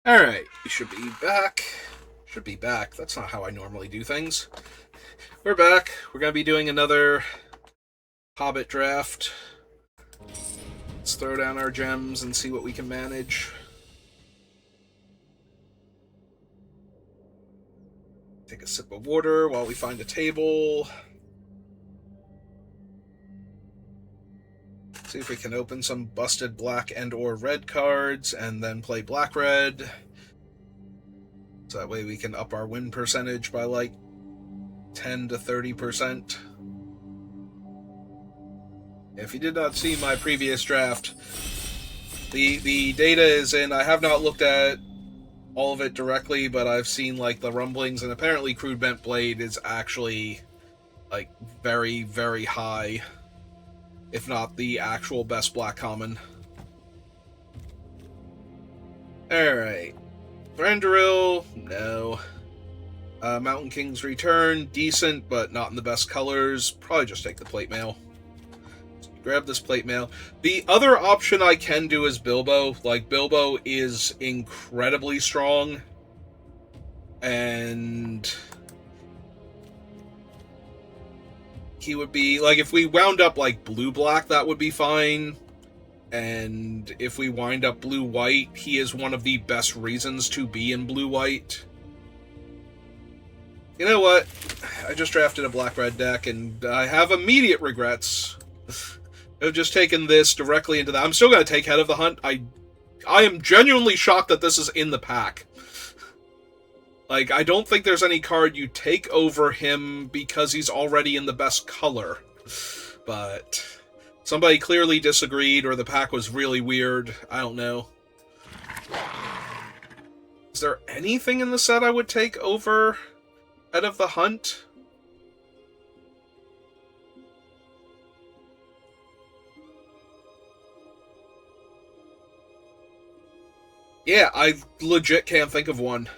Alright, we should be back. Should be back. That's not how I normally do things. We're back. We're going to be doing another Hobbit draft. Let's throw down our gems and see what we can manage. Take a sip of water while we find a table. See if we can open some busted black and or red cards and then play black-red. So that way we can up our win percentage by like 10 to 30%. If you did not see my previous draft, the data is in. I have not looked at all of it directly, but I've seen like the rumblings, and apparently Crude Bent Blade is actually like very, very high, if not the actual best black common. Alright. Thranduil, no. Mountain King's Return, decent, but not in the best colors. Probably just take the plate mail. Grab this plate mail. The other option I can do is Bilbo. Like, Bilbo is incredibly strong. And he would be, like, if we wound up, like, blue-black, that would be fine. And if we wind up blue-white, he is one of the best reasons to be in blue-white. You know what? I just drafted a black-red deck, and I have immediate regrets. I've just taken this directly into that. I'm still going to take Head of the Hunt. I am genuinely shocked that this is in the pack. Like, I don't think there's any card you take over him because he's already in the best color. But somebody clearly disagreed, or the pack was really weird. I don't know. Is there anything in the set I would take over Head of the Hunt? Yeah, I legit can't think of one.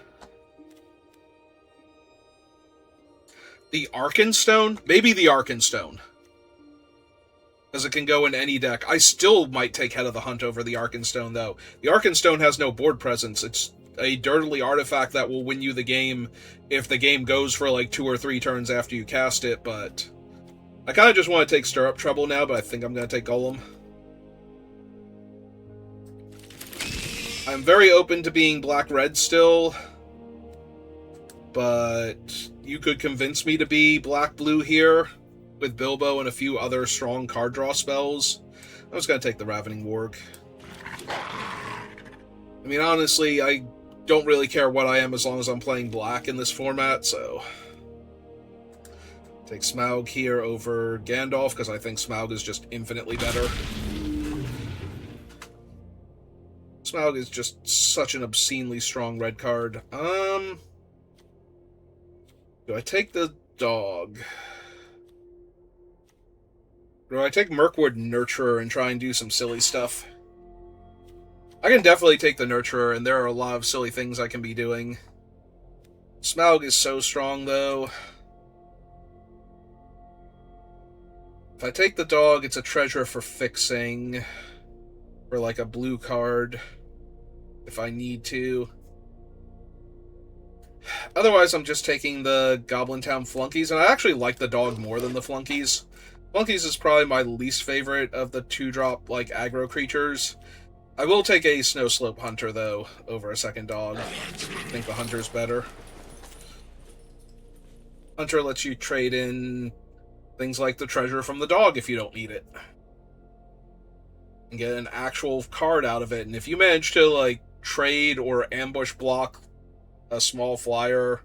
The Arkenstone? Maybe the Arkenstone. Because it can go in any deck. I still might take Head of the Hunt over the Arkenstone, though. The Arkenstone has no board presence. It's a dirtily artifact that will win you the game if the game goes for like 2 or 3 turns after you cast it, but I kind of just want to take Stirrup Trouble now, but I think I'm going to take Golem. I'm very open to being black-red still, but you could convince me to be black-blue here with Bilbo and a few other strong card draw spells. I'm just going to take the Ravening Warg. I mean, honestly, I don't really care what I am as long as I'm playing black in this format, so take Smaug here over Gandalf, because I think Smaug is just infinitely better. Smaug is just such an obscenely strong red card. Do I take the dog? Or do I take Mirkwood Nurturer and try and do some silly stuff? I can definitely take the Nurturer, and there are a lot of silly things I can be doing. Smaug is so strong, though. If I take the dog, it's a treasure for fixing. For like a blue card, if I need to. Otherwise, I'm just taking the Goblin Town Flunkies, and I actually like the dog more than the Flunkies. Flunkies is probably my least favorite of the 2-drop, like, aggro creatures. I will take a Snowslope Hunter, though, over a second dog. I think the Hunter's better. Hunter lets you trade in things like the treasure from the dog if you don't need it. And get an actual card out of it. And if you manage to, like, trade or ambush block a small flyer,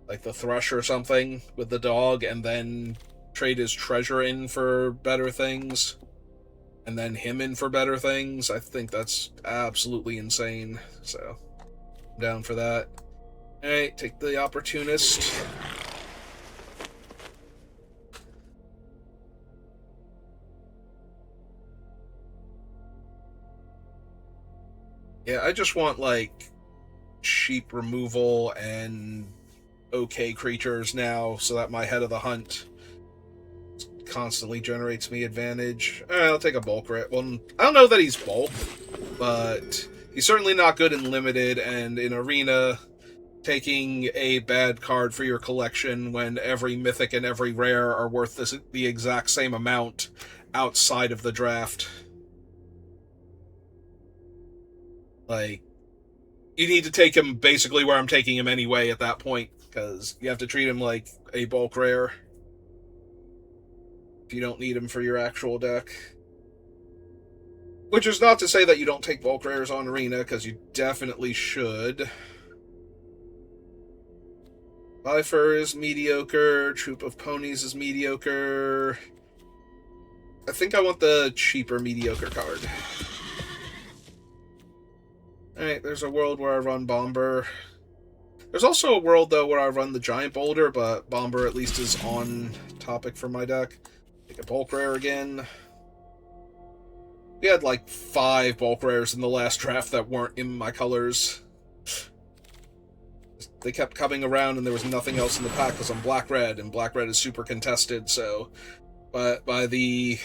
like the Thrush or something, with the dog, and then trade his treasure in for better things, and then him in for better things, I think that's absolutely insane. So, I'm down for that. Alright, take the Opportunist. Yeah, I just want, like, sheep removal and okay creatures now, so that my Head of the Hunt constantly generates me advantage. Alright, I'll take a bulk rat. Well, I don't know that he's bulk, but He's certainly not good in limited, and in arena, taking a bad card for your collection when every mythic and every rare are worth the exact same amount outside of the draft. Like, you need to take him basically where I'm taking him anyway at that point, because you have to treat him like a bulk rare if you don't need him for your actual deck. Which is not to say that you don't take bulk rares on arena, because you definitely should. Lifer is mediocre. Troop of Ponies is mediocre. I think I want the cheaper mediocre card. Alright, there's a world where I run Bomber. There's also a world, though, where I run the Giant Boulder, but Bomber at least is on topic for my deck. Take a bulk rare again. We had like 5 bulk rares in the last draft that weren't in my colors. They kept coming around and there was nothing else in the pack because I'm black-red, and black-red is super contested, so by the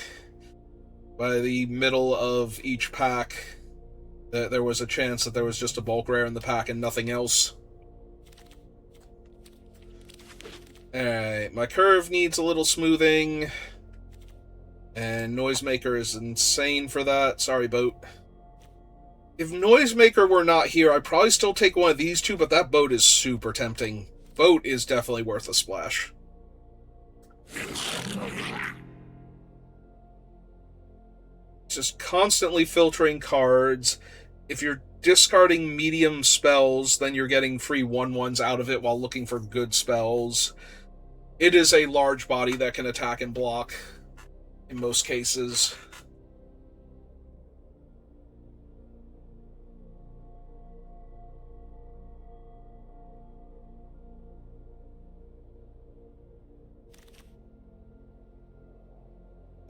middle of each pack, there was a chance that there was just a bulk rare in the pack and nothing else. Alright, my curve needs a little smoothing. And Noisemaker is insane for that. Sorry, boat. If Noisemaker were not here, I'd probably still take one of these two, but that boat is super tempting. Boat is definitely worth a splash. Just constantly filtering cards. If you're discarding medium spells, then you're getting free 1/1s out of it while looking for good spells. It is a large body that can attack and block in most cases.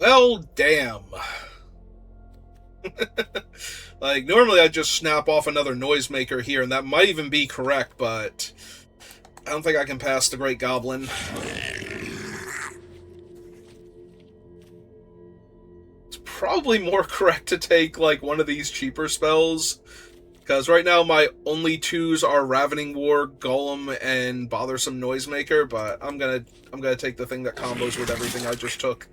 Well, damn. Like, normally I'd just snap off another Noisemaker here, and that might even be correct, but I don't think I can pass the Great Goblin. It's probably more correct to take, like, one of these cheaper spells, because right now my only 2s are Ravening War, Golem, and Bothersome Noisemaker, but I'm gonna take the thing that combos with everything I just took.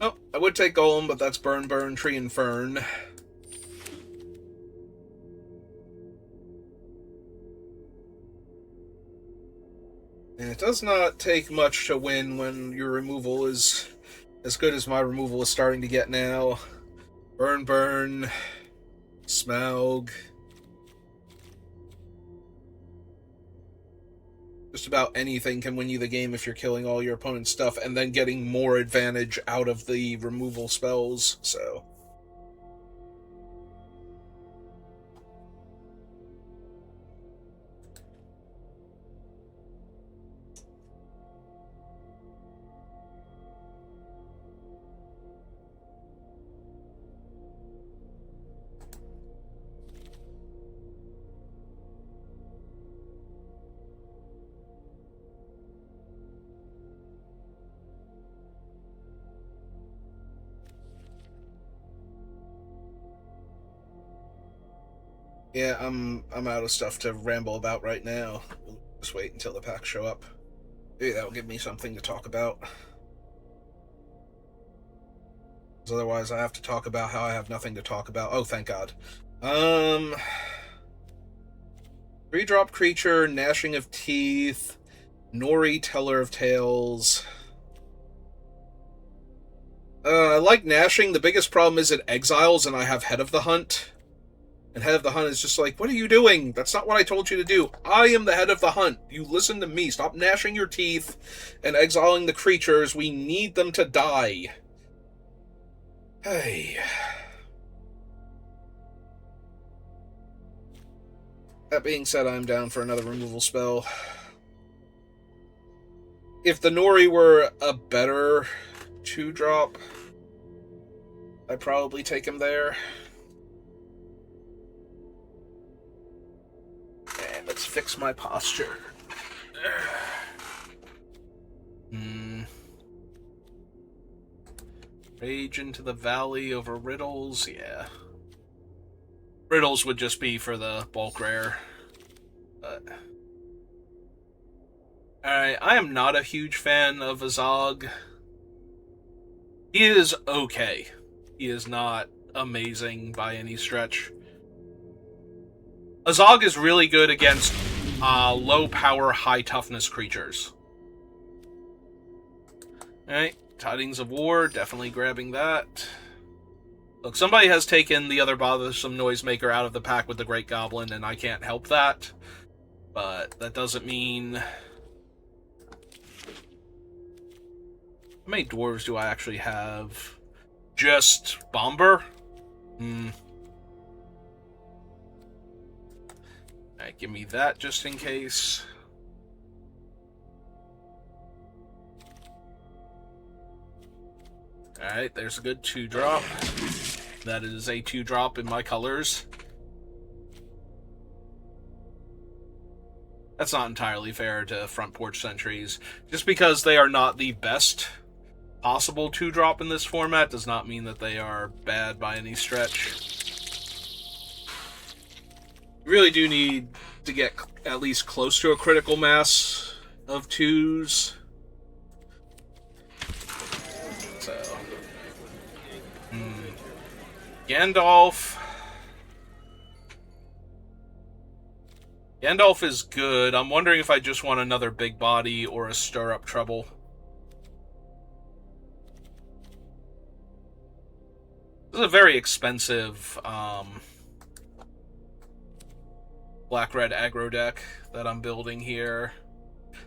Oh, I would take Golem, but that's Burn, Burn, Tree, and Fern. And it does not take much to win when your removal is as good as my removal is starting to get now. Burn, Burn, Smaug. Just about anything can win you the game if you're killing all your opponent's stuff and then getting more advantage out of the removal spells, so... Yeah, I'm out of stuff to ramble about right now. We'll just wait until the packs show up. Maybe that'll give me something to talk about. Because otherwise I have to talk about how I have nothing to talk about. Oh, thank God. 3-drop creature, Gnashing of Teeth, Nori, Teller of Tales. I like Gnashing. The biggest problem is it exiles and I have Head of the Hunt. And Head of the Hunt is just like, what are you doing? That's not what I told you to do. I am the Head of the Hunt. You listen to me. Stop gnashing your teeth and exiling the creatures. We need them to die. Hey. That being said, I'm down for another removal spell. If the Nori were a better 2-drop, I'd probably take him there. fix my posture. Rage into the valley over riddles, yeah. Riddles would just be for the bulk rare. But alright, I am not a huge fan of Azog. He is okay. He is not amazing by any stretch. Azog is really good against low power, high toughness creatures. Alright, Tidings of War, definitely grabbing that. Look, somebody has taken the other bothersome noisemaker out of the pack with the Great Goblin, and I can't help that. But that doesn't mean... How many dwarves do I actually have? Just Bomber? Alright, give me that just in case. Alright, there's a good 2-drop. That is a 2-drop in my colors. That's not entirely fair to Front Porch Sentries. Just because they are not the best possible 2-drop in this format does not mean that they are bad by any stretch. You really do need to get at least close to a critical mass of 2s. So... Gandalf is good. I'm wondering if I just want another big body or a Stir Up Trouble. This is a very expensive black-red aggro deck that I'm building here.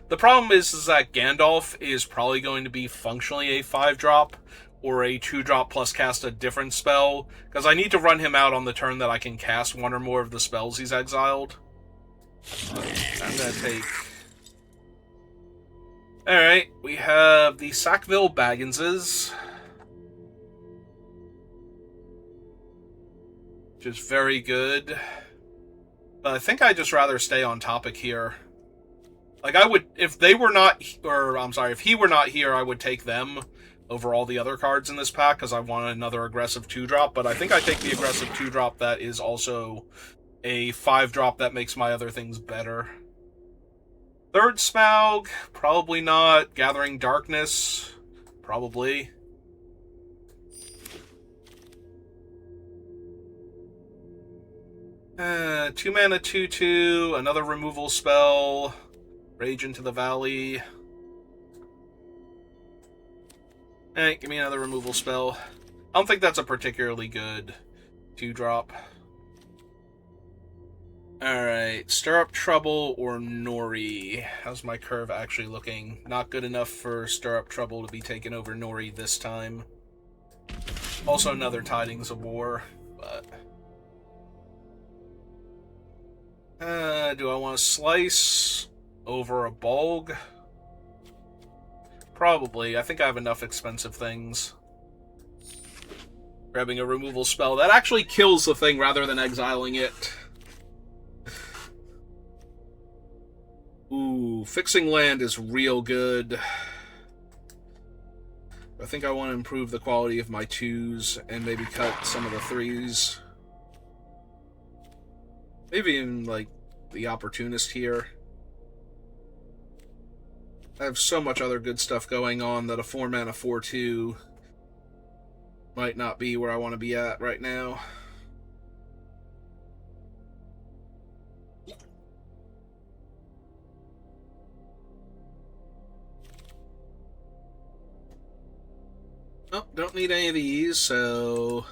The problem is that Gandalf is probably going to be functionally a 5-drop or a 2-drop plus cast a different spell, because I need to run him out on the turn that I can cast one or more of the spells he's exiled. I'm gonna take... Alright, we have the Sackville Bagginses, which is very good. But I think I'd just rather stay on topic here. Like, I would... If they were not... Or, I'm sorry, if he were not here, I would take them over all the other cards in this pack, because I want another aggressive 2-drop, but I think I take the aggressive 2-drop that is also a 5-drop that makes my other things better. Third Smaug, probably not. Gathering Darkness, probably. Two mana 2/2, another removal spell, Rage into the Valley. Alright, give me another removal spell. I don't think that's a particularly good 2-drop. Alright, Stir Up Trouble or Nori. How's my curve actually looking? Not good enough for Stir Up Trouble to be taken over Nori this time. Also another Tidings of War, but... do I want to Slice over a Bulg? Probably. I think I have enough expensive things. Grabbing a removal spell that actually kills the thing rather than exiling it. Ooh, Fixing Land is real good. I think I want to improve the quality of my 2s and maybe cut some of the 3s. Maybe even, like, the Opportunist here. I have so much other good stuff going on that a 4-mana 4/2 might not be where I want to be at right now. Oh, don't need any of these, so...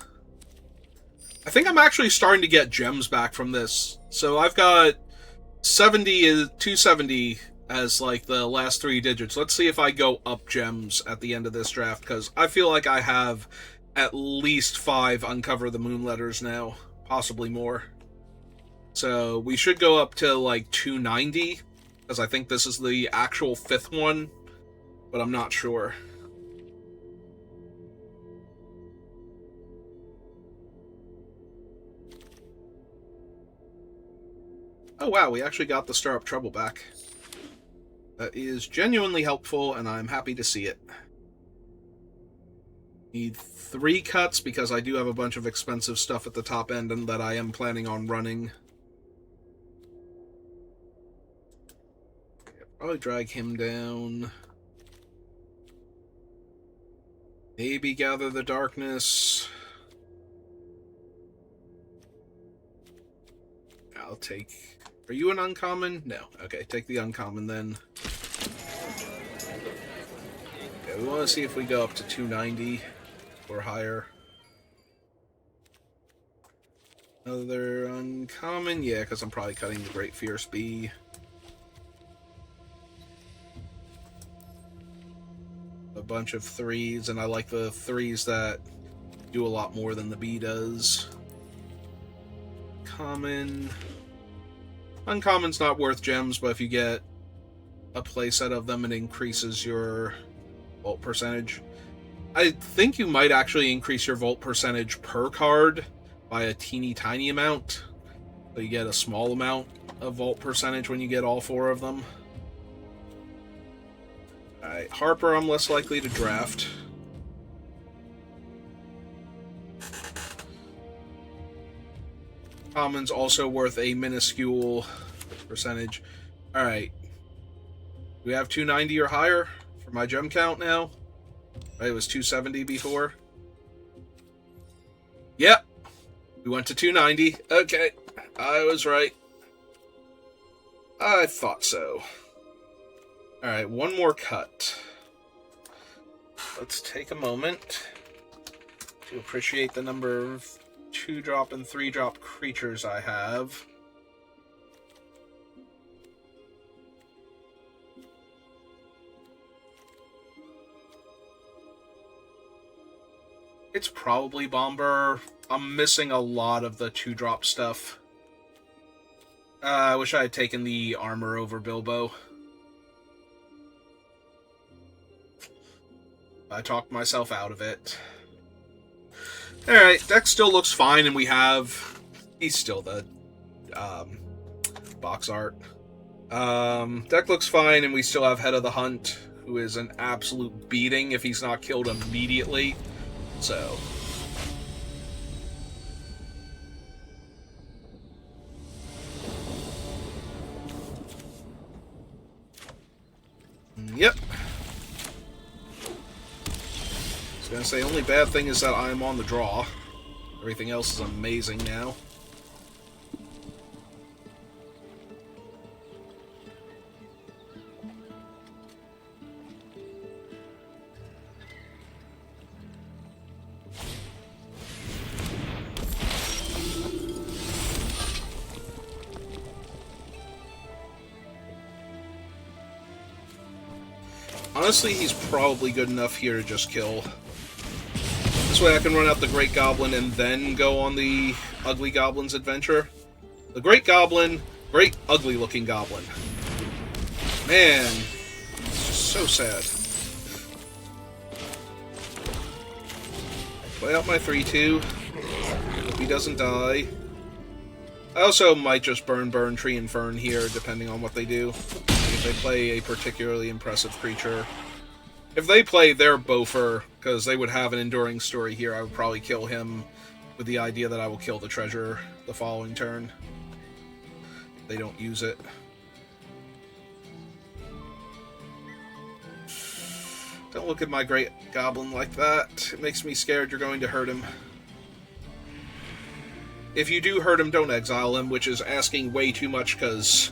I think I'm actually starting to get gems back from this. So I've got 270 as, like, the last 3 digits. Let's see if I go up gems at the end of this draft, because I feel like I have at least 5 Uncover the Moon letters now. Possibly more. So we should go up to, like, 290, because I think this is the actual 5th one, but I'm not sure. Oh wow, we actually got the Stir Up Trouble back. That is genuinely helpful, and I'm happy to see it. Need 3 cuts because I do have a bunch of expensive stuff at the top end and that I am planning on running. Probably drag him down. Maybe Gather the Darkness. I'll take... Are you an uncommon? No. Okay, take the uncommon then. Okay, we want to see if we go up to 290 or higher. Another uncommon? Yeah, because I'm probably cutting the Great Fierce Bee. A bunch of 3s, and I like the 3s that do a lot more than the bee does. Common. Uncommon's not worth gems, but if you get a playset of them, it increases your vault percentage. I think you might actually increase your vault percentage per card by a teeny tiny amount. So you get a small amount of vault percentage when you get all 4 of them. Alright, Harper I'm less likely to draft. Common's also worth a minuscule percentage. Alright. We have 290 or higher for my gem count now. Right, it was 270 before. Yep. We went to 290. Okay. I was right. I thought so. Alright, one more cut. Let's take a moment to appreciate the number of 2-drop and 3-drop creatures I have. It's probably Bomber. I'm missing a lot of the 2-drop stuff. I wish I had taken the armor over Bilbo. I talked myself out of it. Alright, deck still looks fine, and we have... He's still the box art. Deck looks fine, and we still have Head of the Hunt, who is an absolute beating if he's not killed immediately. So... Yep. I was gonna say, only bad thing is that I'm on the draw. Everything else is amazing now. Honestly, he's probably good enough here to just kill. This way I can run out the Great Goblin and then go on the Ugly Goblin's adventure. The Great Goblin, great ugly looking goblin. Man, it's just so sad. Play out my 3-2. Hope he doesn't die. I also might just burn Tree and Fern here, depending on what they do. If they play a particularly impressive creature. If they play their Bofer, because they would have an enduring story here, I would probably kill him with the idea that I will kill the treasure the following turn. If they don't use it. Don't look at my Great Goblin like that. It makes me scared you're going to hurt him. If you do hurt him, don't exile him, which is asking way too much, because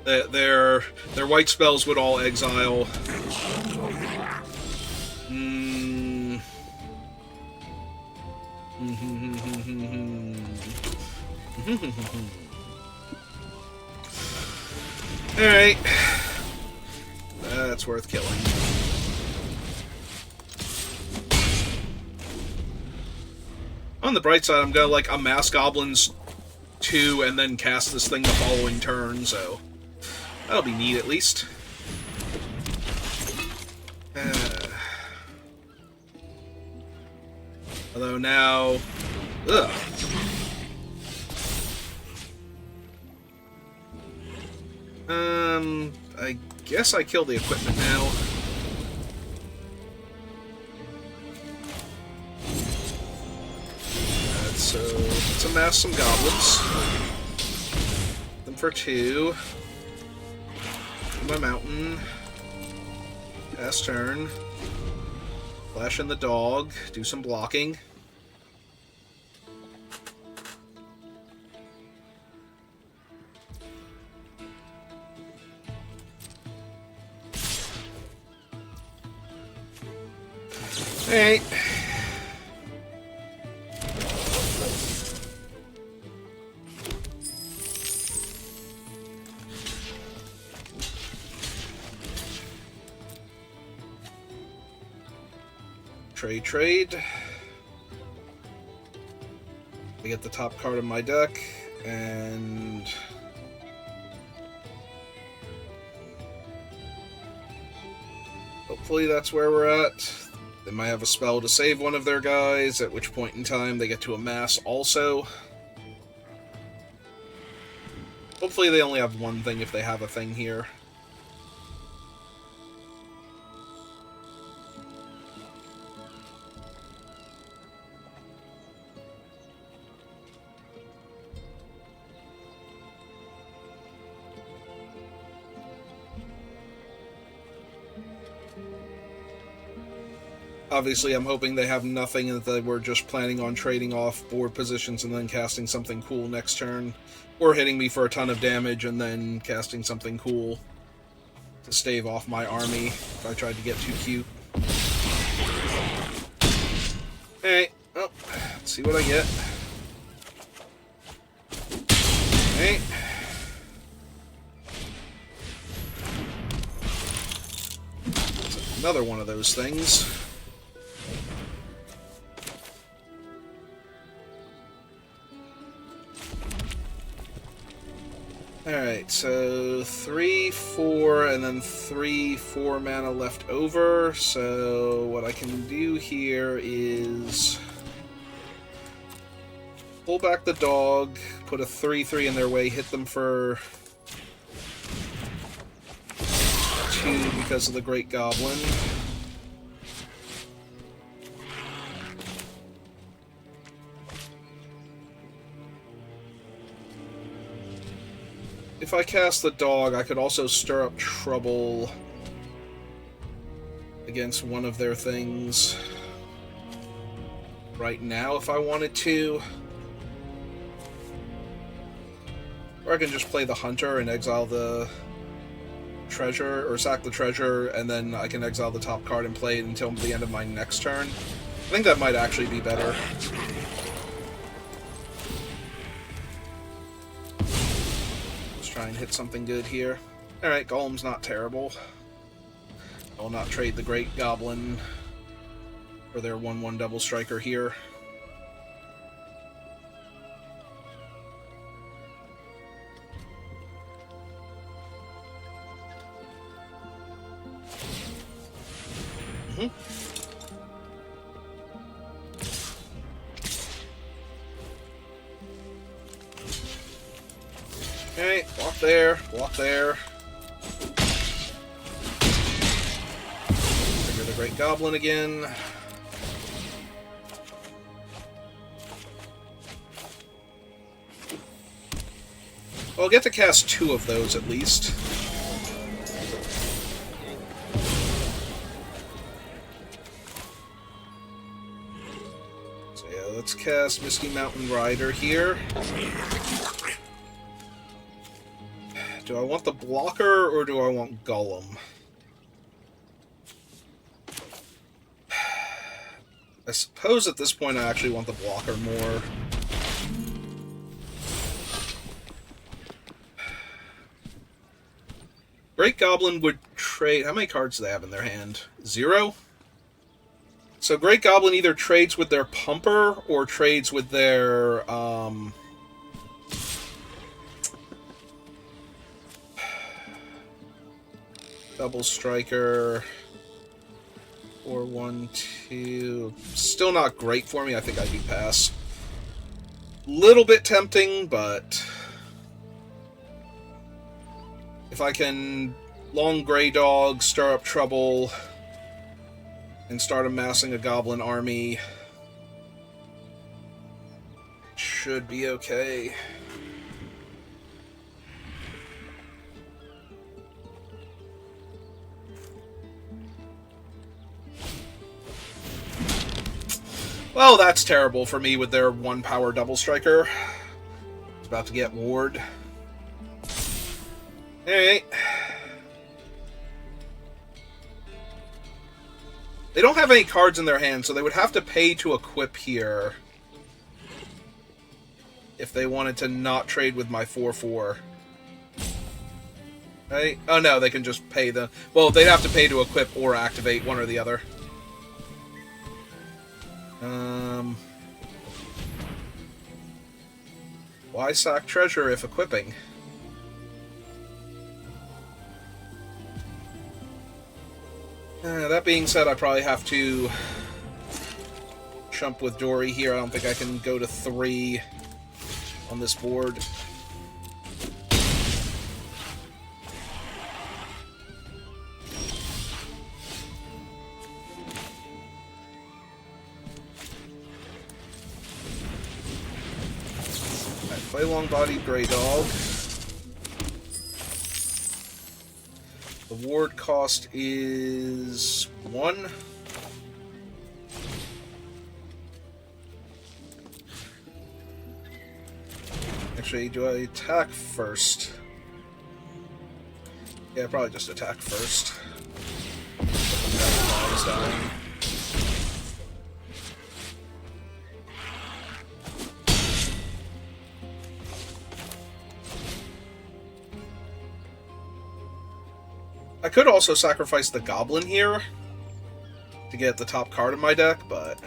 their white spells would all exile. Alright. That's worth killing. On the bright side, I'm gonna, like, amass goblins 2 and then cast this thing the following turn, so that'll be neat, at least. Although now... Ugh. I guess I kill the equipment now. So let's amass some goblins. Them for 2. My mountain. Pass turn. Flash in the dog. Do some blocking. Alright. Trade. I get the top card of my deck, and hopefully that's where we're at. They might have a spell to save one of their guys, at which point in time they get to amass also. Hopefully they only have one thing if they have a thing here. Obviously, I'm hoping they have nothing and that they were just planning on trading off board positions and then casting something cool next turn. Or hitting me for a ton of damage and then casting something cool to stave off my army if I tried to get too cute. Hey, oh, let's see what I get. Hey. Another one of those things. Alright, so 3, 4, and then 3, 4 mana left over. So what I can do here is pull back the dog, put a 3/3 in their way, hit them for 2 because of the Great Goblin. If I cast the dog, I could also stir up trouble against one of their things right now if I wanted to. Or I can just play the Hunter and exile the treasure, or sack the treasure, and then I can exile the top card and play it until the end of my next turn. I think that might actually be better. Try and hit something good here. Alright, Golem's not terrible. I will not trade the Great Goblin for their 1/1 double striker here. Okay, walk there. Trigger the Great Goblin again. Well, I'll get to cast 2 of those at least. So yeah, let's cast Misty Mountain Rider here. Do I want the blocker, or do I want Golem? I suppose at this point I actually want the blocker more. Great Goblin would trade... How many cards do they have in their hand? 0? So Great Goblin either trades with their Pumper, or trades with their... double striker, or 1, 2. Still not great for me. I think I do pass. Little bit tempting, but If I can long gray dog, stir up trouble, and start amassing a goblin army, it should be okay. Well, that's terrible for me with their 1-power double striker. It's about to get ward. Alright. They don't have any cards in their hand, so they would have to pay to equip here if they wanted to not trade with my 4/4. Right? Oh no, they can just pay the... Well, they'd have to pay to equip or activate, one or the other. Why sack treasure if equipping? That being said, I probably have to jump with Dory here. I don't think I can go to 3 on this board. Play long-bodied Grey Dog. The ward cost is 1. Actually, do I attack first? Yeah, probably just attack first. He's dying. I could also sacrifice the Goblin here to get the top card of my deck, but...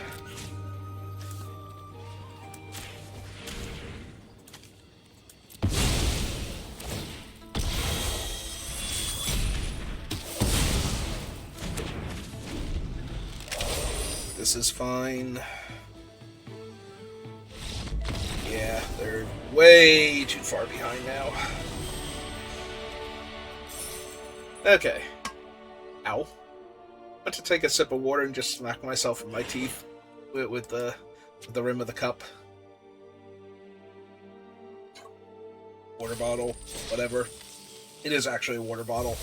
this is fine. Yeah, they're way too far behind now. Okay. Ow. I went to take a sip of water and just smack myself in my teeth with the rim of the cup. Water bottle, whatever. It is actually a water bottle.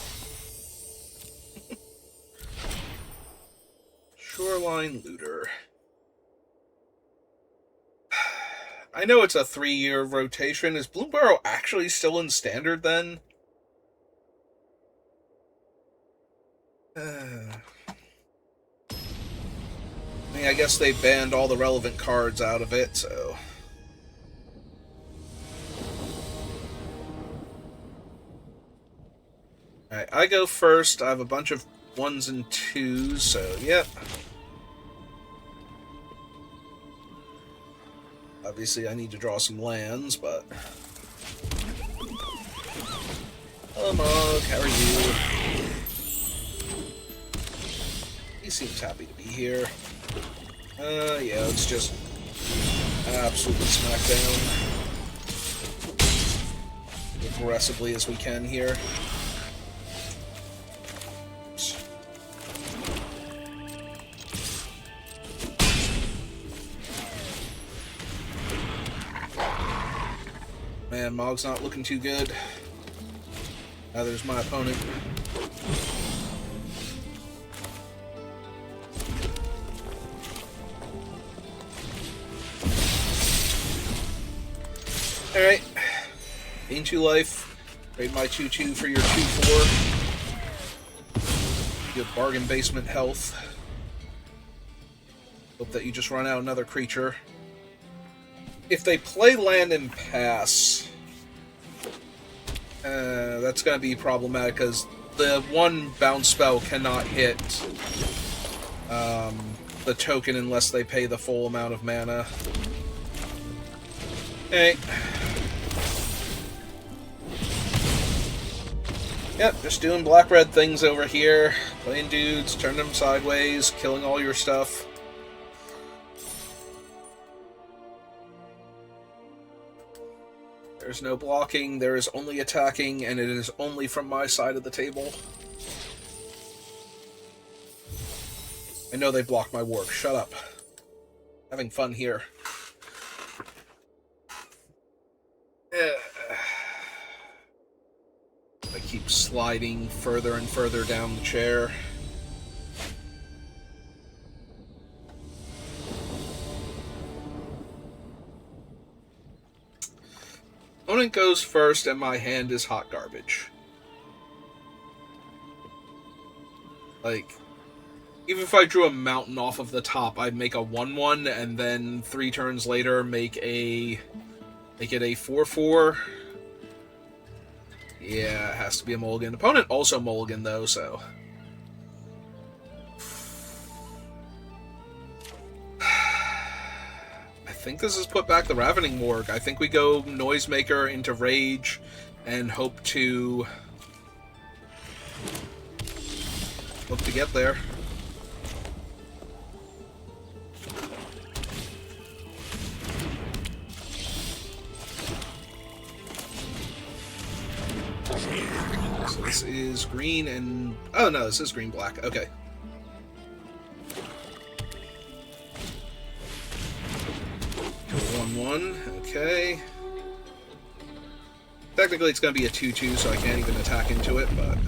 Shoreline Looter. I know it's a 3-year rotation. Is Bloomburrow actually still in Standard then? I mean, I guess they banned all the relevant cards out of it, so... Alright, I go first. I have a bunch of 1s and 2s, so yep. Obviously, I need to draw some lands, but... Hello, Mog. How are you? He seems happy to be here. Yeah, let's just absolutely smack down aggressively as we can here. Oops. Man, Mog's not looking too good. There's my opponent. Alright. Gain 2 life. Trade my 2/2 for your 2/4. You have bargain basement health. Hope that you just run out another creature. If they play land and pass, that's going to be problematic because the 1 bounce spell cannot hit the token unless they pay the full amount of mana. Hey. Yep, just doing black-red things over here. Playing dudes, turning them sideways, killing all your stuff. There's no blocking, there is only attacking, and it is only from my side of the table. I know they blocked my work. Shut up. Having fun here. I keep sliding further and further down the chair. Opponent goes first, and my hand is hot garbage. Like, even if I drew a mountain off of the top, I'd make a 1/1, and then 3 turns later make it a 4/4. Yeah, it has to be a mulligan. Opponent also mulligan though, so. I think this has put back the Ravening Morgue. I think we go Noisemaker into Rage and hope to get there. So this is green and... oh no, this is green-black. Okay. Go 1/1. Okay. Technically it's going to be a 2/2, so I can't even attack into it, but...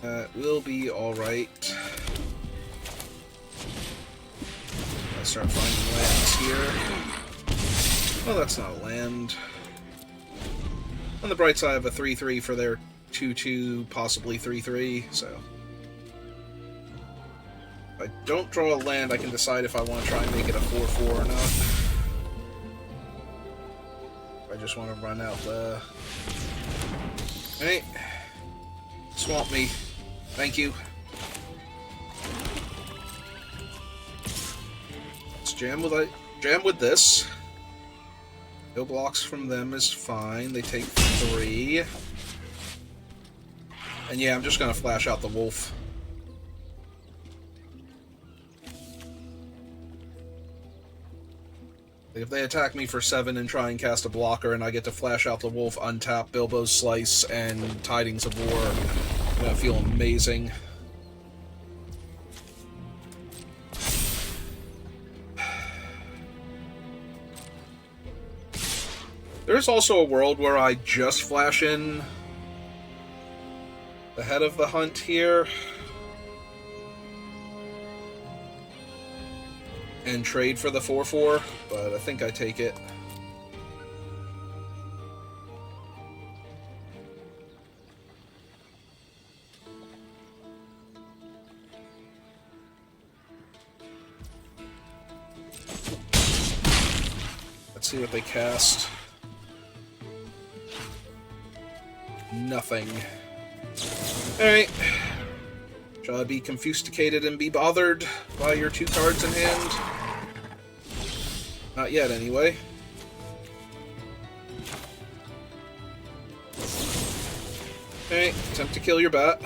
that will be alright. I'll start finding lands here. Oh, that's not a land. On the bright side, I have a 3/3 for their 2/2, possibly 3/3, so... if I don't draw a land, I can decide if I want to try and make it a 4/4 or not. I just want to run out the... Alright. Swamp me. Thank you. Let's jam with this. No blocks from them is fine. They take 3. And yeah, I'm just gonna flash out the wolf. If they attack me for 7 and try and cast a blocker and I get to flash out the wolf, untap Bilbo's Slice, and Tidings of War, I'm gonna feel amazing. There's also a world where I just flash in the head of the hunt here and trade for the 4/4, but I think I take it. Let's see what they cast. Nothing. Alright. Shall I be confusticated and be bothered by your 2 cards in hand? Not yet, anyway. Alright, attempt to kill your bat.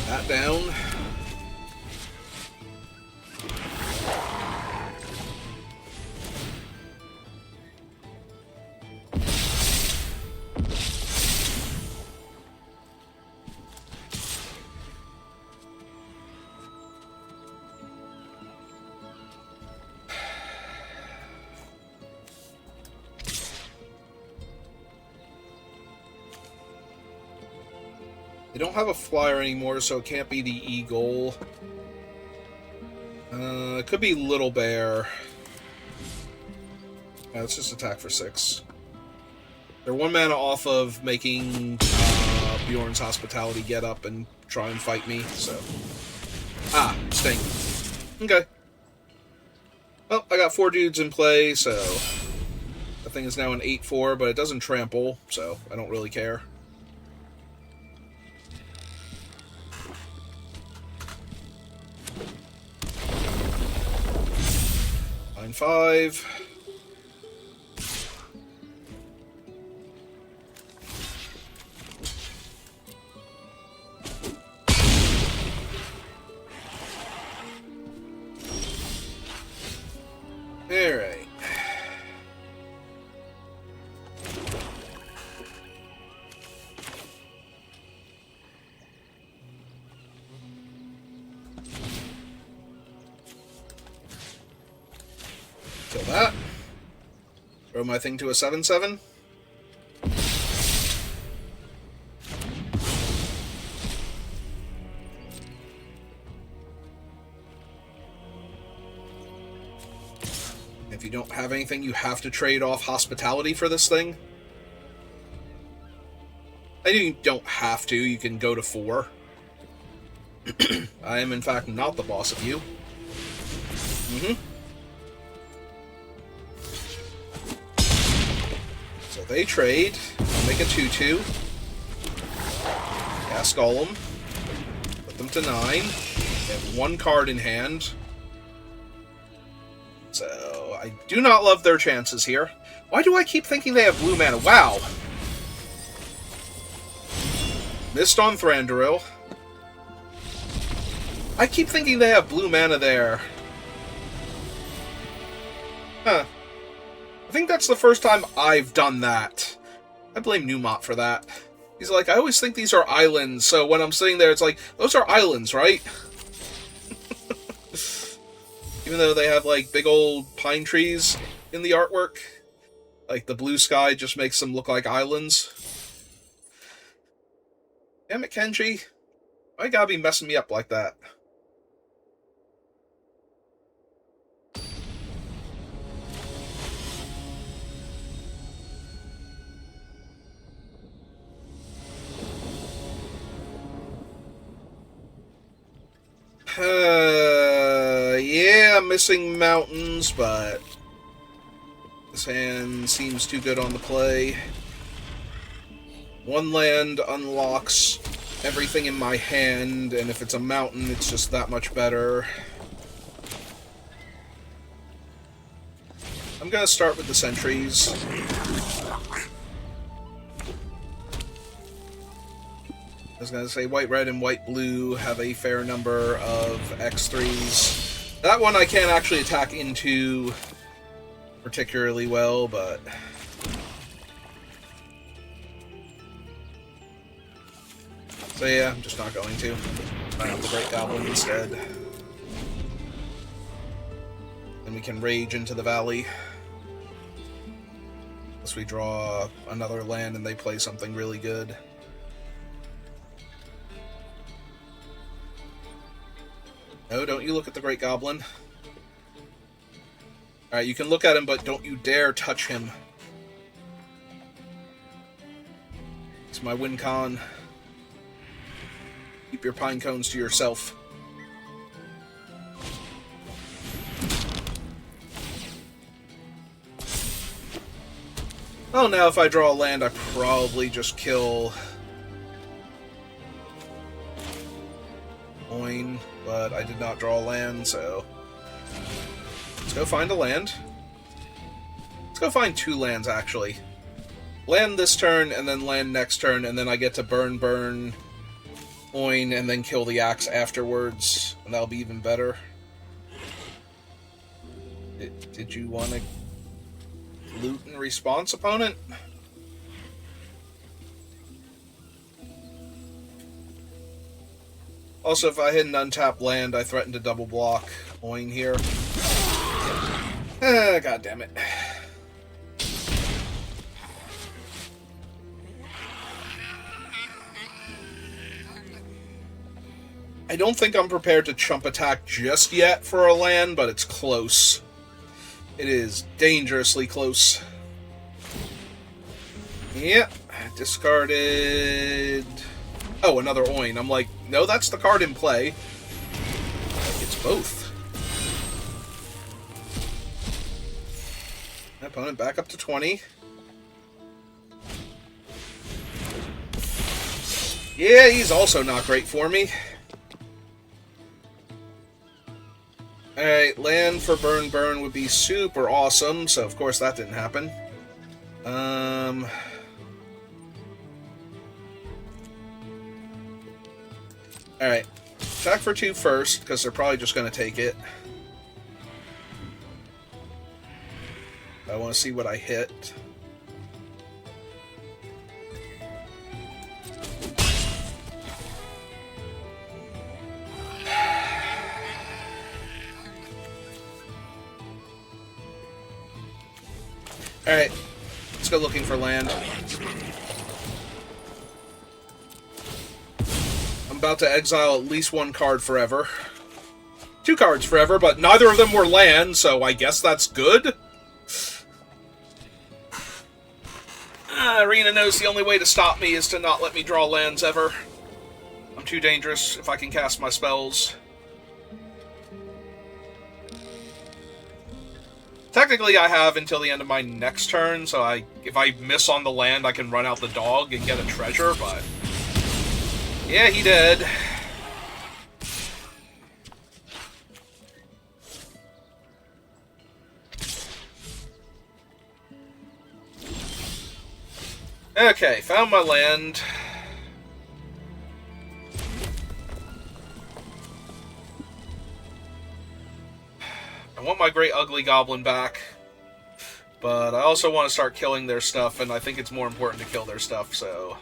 Bat down. They don't have a flyer anymore, so it can't be the eagle. It could be Little Bear. Yeah, let's just attack for 6. They're 1 mana off of making Bjorn's Hospitality get up and try and fight me, so... ah, Sting. Okay. Well, I got 4 dudes in play, so... the thing is now an 8/4, but it doesn't trample, so I don't really care. Line 5. Kill that. Throw my thing to a 7/7. If you don't have anything, you have to trade off hospitality for this thing. I mean, you don't have to. You can go to 4. I am, in fact, not the boss of you. So they trade. I'll make a 2/2. Cast Golem. Put them to 9. They have 1 card in hand. So, I do not love their chances here. Why do I keep thinking they have blue mana? Wow! Missed on Thranduil. I keep thinking they have blue mana there. Huh. I think that's the first time I've done that. I blame Newmont for that. He's like, I always think these are islands, so when I'm sitting there, it's like, those are islands, right? Even though they have, like, big old pine trees in the artwork. Like, the blue sky just makes them look like islands. Damn it, Kenji. Why you gotta be messing me up like that? Yeah, missing mountains, but this hand seems too good on the play. 1 land unlocks everything in my hand, and if it's a mountain, it's just that much better. I'm gonna start with the sentries. I was going to say white, red, and white, blue have a fair number of X3s. That one I can't actually attack into particularly well, but... So yeah, I'm just not going to. Try out the Great Goblin instead. Then we can rage into the valley. Unless we draw another land and they play something really good. No, don't you look at the Great Goblin. Alright, you can look at him, but don't you dare touch him. It's my win con. Keep your pine cones to yourself. Oh, now if I draw a land, I probably just kill Oin, but I did not draw a land, so let's go find a land. Let's go find 2 lands, actually. Land this turn, and then land next turn, and then I get to burn Oin, and then kill the axe afterwards, and that'll be even better. Did you want to loot and response, opponent? Also, if I hit an untapped land, I threaten to double block Oin here. God damn it. I don't think I'm prepared to chump attack just yet for a land, but it's close. It is dangerously close. Yep, discarded... Oh, another Oin. I'm like, no, that's the card in play. It's both. Opponent back up to 20. Yeah, he's also not great for me. Alright, land for burn would be super awesome, so of course that didn't happen. Alright, attack for 2 first, because they're probably just going to take it. I want to see what I hit. Alright, let's go looking for land. I'm about to exile at least one card forever. 2 cards forever, but neither of them were land, so I guess that's good. Arena knows the only way to stop me is to not let me draw lands ever. I'm too dangerous if I can cast my spells. Technically, I have until the end of my next turn, so if I miss on the land, I can run out the dog and get a treasure, but... yeah, he did. Okay, found my land. I want my Great Ugly Goblin back, but I also want to start killing their stuff, and I think it's more important to kill their stuff, so...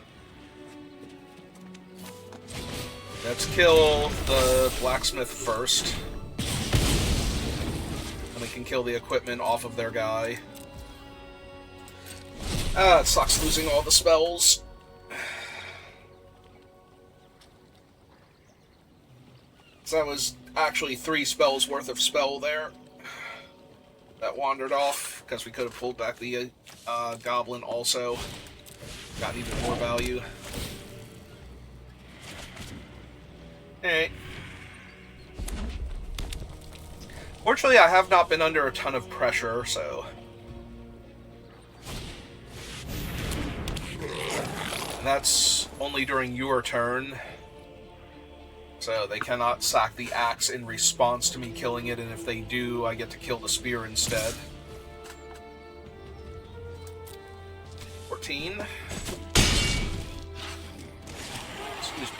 let's kill the blacksmith first. And we can kill the equipment off of their guy. Ah, it sucks losing all the spells. So that was actually 3 spells worth of spell there. That wandered off, because we could have pulled back the goblin also. Got even more value. Alright. Fortunately, I have not been under a ton of pressure, so... that's only during your turn. So they cannot sack the axe in response to me killing it, and if they do, I get to kill the spear instead. 14. Excuse me.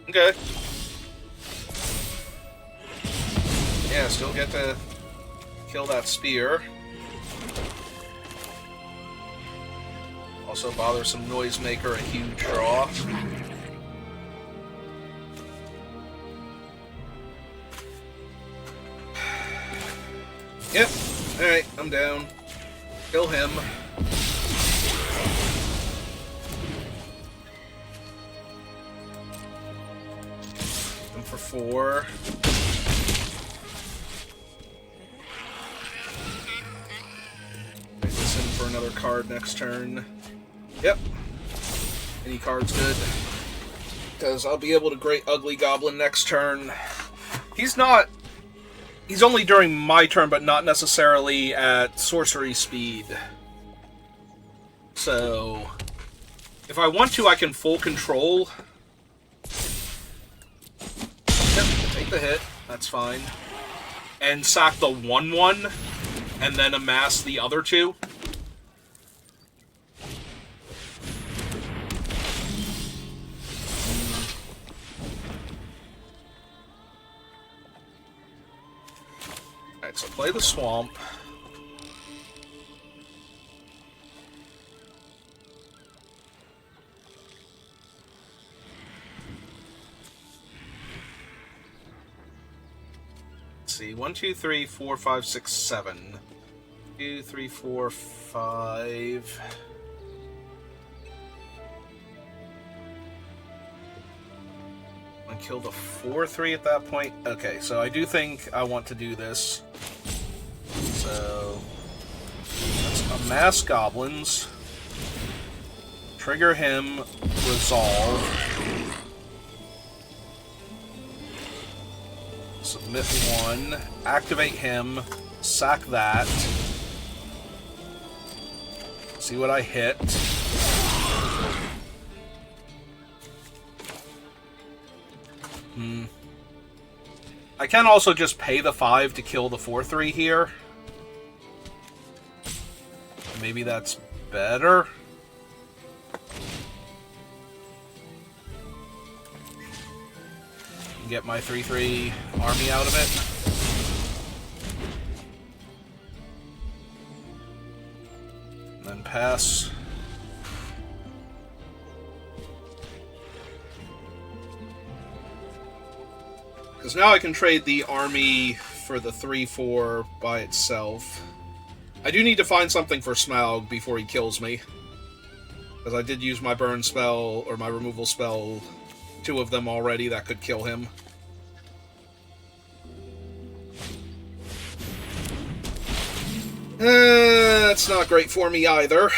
Okay. Yeah, still get to kill that spear. Also bothersome noisemaker, a huge draw. Yep. Alright, I'm down. Kill him. I'm for 4. For another card next turn. Yep. Any card's good. Because I'll be able to Great Ugly Goblin next turn. He's only during my turn, but not necessarily at sorcery speed. So, if I want to, I can full control. Yep, take the hit. That's fine. And sack the 1/1, and then amass the other 2. Alright, so play the swamp. Let's see, 1, 2, 3, 4, 5, 6, 7. 2, 3, 4, 5. Kill the 4/3 at that point. Okay, so I do think I want to do this. So let's amass goblins. Trigger him. Resolve. Submit 1. Activate him. Sack that. See what I hit. I can also just pay the 5 to kill the 4/3 here. Maybe that's better. Get my 3/3 army out of it. And then pass. Because now I can trade the army for the 3/4 by itself. I do need to find something for Smaug before he kills me. Because I did use my burn spell, or my removal spell, 2 of them already that could kill him. That's not great for me either.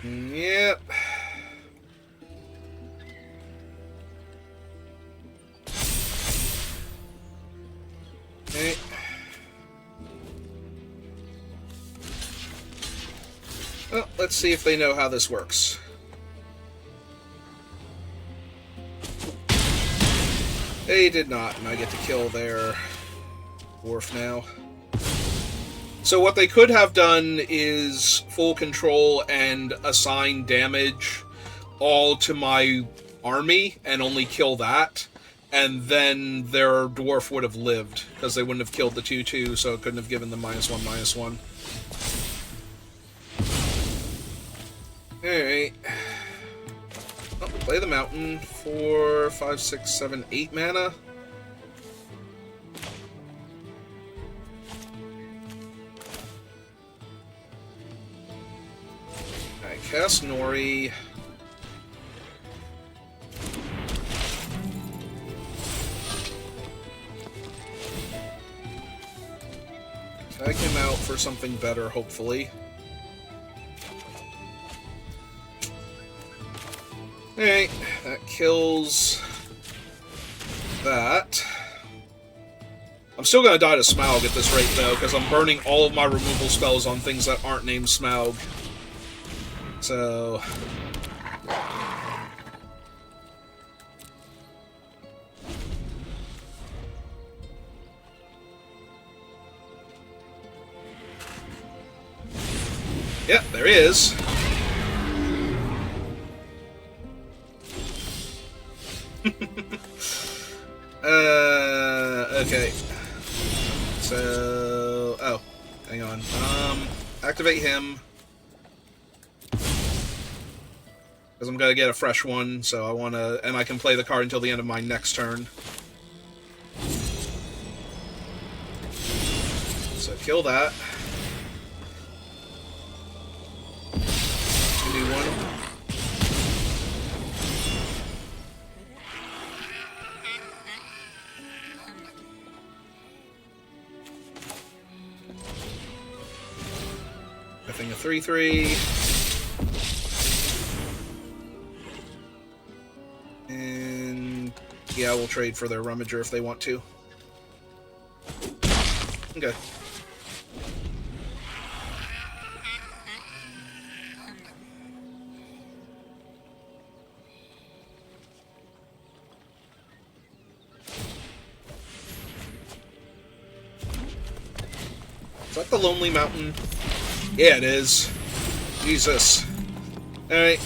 Yep. Okay. Well, let's see if they know how this works. They did not, and I get to kill their dwarf now. So what they could have done is full control and assign damage all to my army and only kill that, and then their dwarf would have lived, because they wouldn't have killed the 2/2, so it couldn't have given them -1/-1. Alright. Oh, play the mountain. 4, 5, 6, 7, 8 mana. Alright, cast Nori. Tag him out for something better, hopefully. Alright, that kills that. I'm still gonna die to Smaug at this rate, though, because I'm burning all of my removal spells on things that aren't named Smaug. So... Yep, there he is. Okay. So... Oh, hang on. Activate him. Because I'm gonna get a fresh one, so I wanna... And I can play the card until the end of my next turn. So kill that. Do one. I think a 3/3. And yeah, we'll trade for their Rummager if they want to. Okay. Is that the Lonely Mountain? Yeah, it is. Jesus. Alright.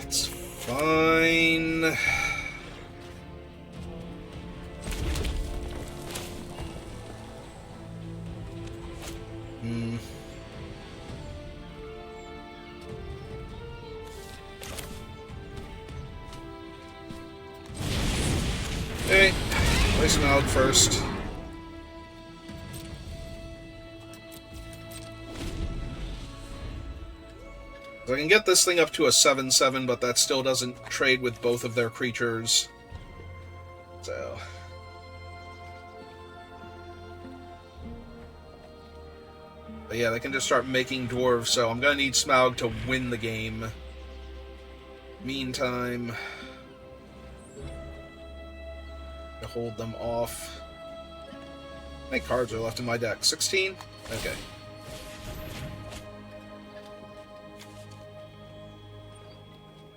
It's fine. Alright. Play Smaug first. So I can get this thing up to a 7/7, but that still doesn't trade with both of their creatures. So... But yeah, they can just start making dwarves, so I'm gonna need Smaug to win the game. Meantime... to hold them off. How many cards are left in my deck? 16? Okay.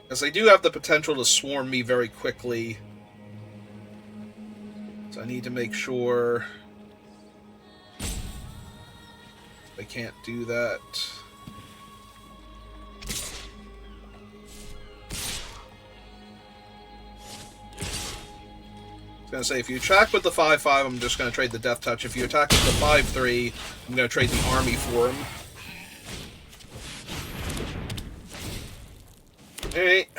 Because they do have the potential to swarm me very quickly. So I need to make sure they can't do that. gonna say, if you attack with the 5/5, I'm just gonna trade the Death Touch. If you attack with the 5/3, I'm gonna trade the army for him. Alright.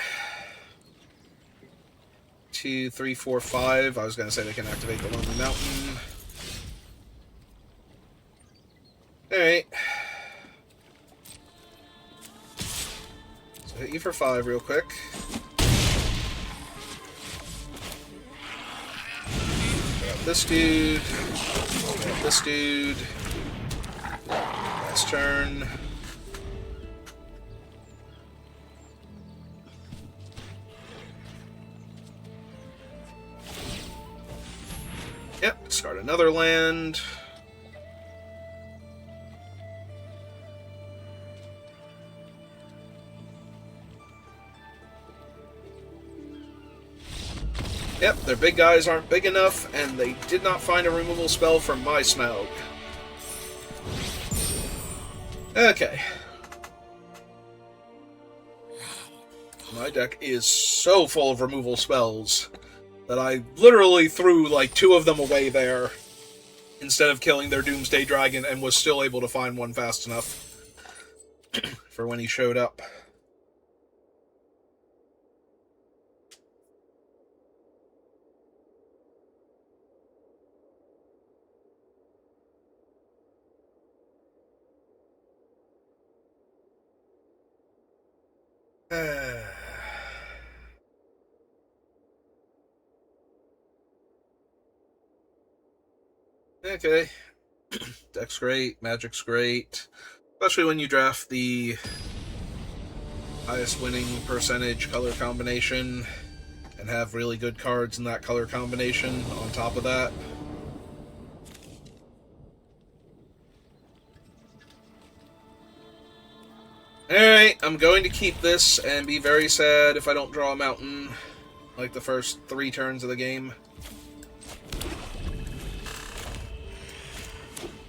2, 3, 4, 5. I was gonna say they can activate the Lonely Mountain. Alright. So hit you for 5 real quick. This dude, this dude, last turn. Yep, start another land. Yep, their big guys aren't big enough, and they did not find a removal spell from my Smaug. Okay. My deck is so full of removal spells that I literally threw like 2 of them away there instead of killing their Doomsday Dragon, and was still able to find one fast enough for when he showed up. Okay. Deck's great, Magic's great. Especially when you draft the highest winning percentage color combination and have really good cards in that color combination on top of that. Alright, I'm going to keep this and be very sad if I don't draw a mountain like the first 3 turns of the game.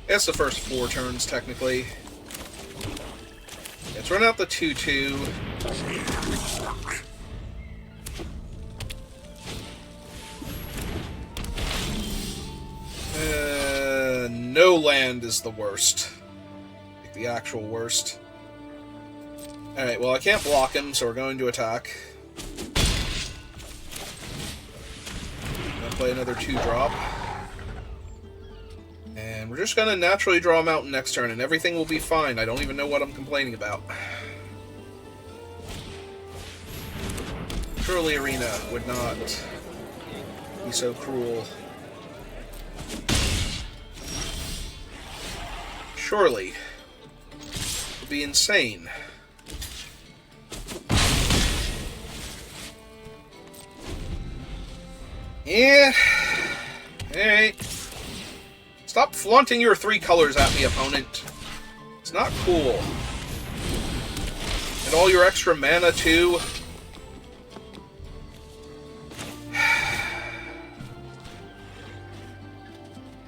I guess the first 4 turns, technically. Let's run out the 2/2. No land is the worst. Like the actual worst. Alright, well I can't block him, so we're going to attack. I'm gonna play another 2-drop. And we're just gonna naturally draw a mountain next turn, and everything will be fine. I don't even know what I'm complaining about. Surely Arena would not be so cruel. Surely. It would be insane. Yeah. Alright. Stop flaunting your 3 colors at me, opponent. It's not cool. And all your extra mana, too.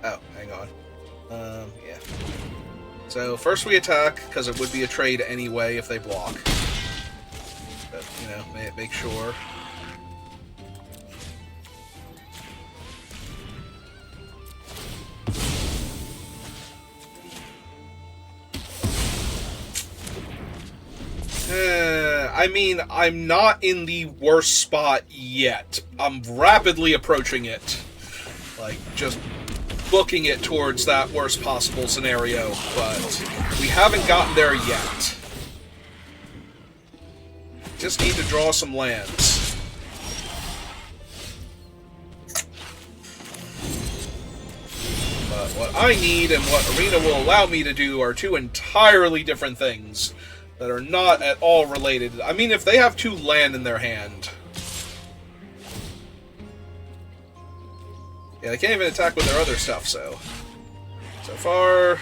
Oh, hang on. Yeah. So, first we attack, because it would be a trade anyway if they block. But, you know, make sure. I mean, I'm not in the worst spot yet. I'm rapidly approaching it. Like, just booking it towards that worst possible scenario, but we haven't gotten there yet. Just need to draw some lands. But what I need and what Arena will allow me to do are 2 entirely different things that are not at all related. I mean, if they have 2 land in their hand... Yeah, they can't even attack with their other stuff, so... So far...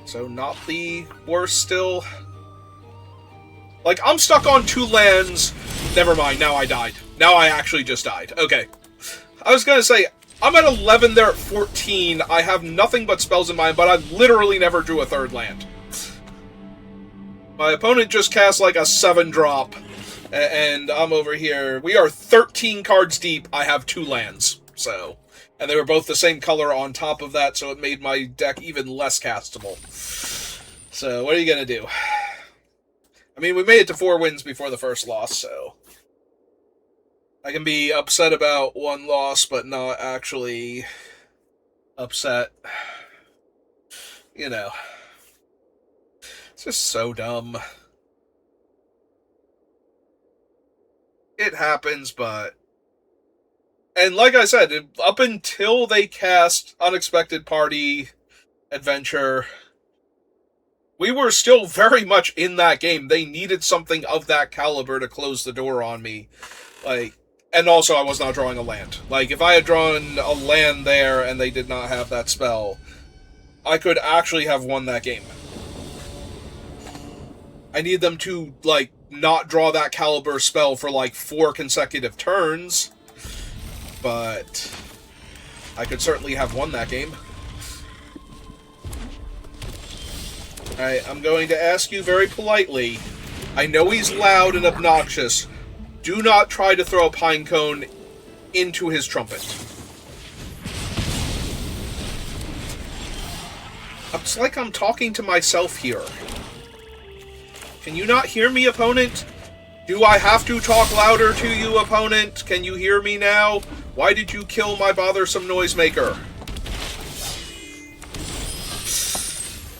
So not the worst still. Like, I'm stuck on 2 lands. Never mind, now I died. Now I actually just died. Okay. I was gonna say, I'm at 11, they're at 14. I have nothing but spells in mind, but I literally never drew a 3rd land. My opponent just cast like a 7-drop, and I'm over here. We are 13 cards deep. I have 2 lands. So, and they were both the same color on top of that, so it made my deck even less castable. So, what are you gonna do? I mean, we made it to 4 wins before the first loss, so I can be upset about one loss, but not actually upset. You know, it's just so dumb. It happens, but... And like I said, up until they cast Unexpected Party Adventure, we were still very much in that game. They needed something of that caliber to close the door on me. Like, and also I was not drawing a land. Like, if I had drawn a land there and they did not have that spell, I could actually have won that game. I need them to, like, not draw that caliber spell for, like, 4 consecutive turns, but I could certainly have won that game. Alright, I'm going to ask you very politely. I know he's loud and obnoxious. Do not try to throw a pine cone into his trumpet. It's like I'm talking to myself here. Can you not hear me, opponent? Do I have to talk louder to you, opponent? Can you hear me now? Why did you kill my bothersome noisemaker?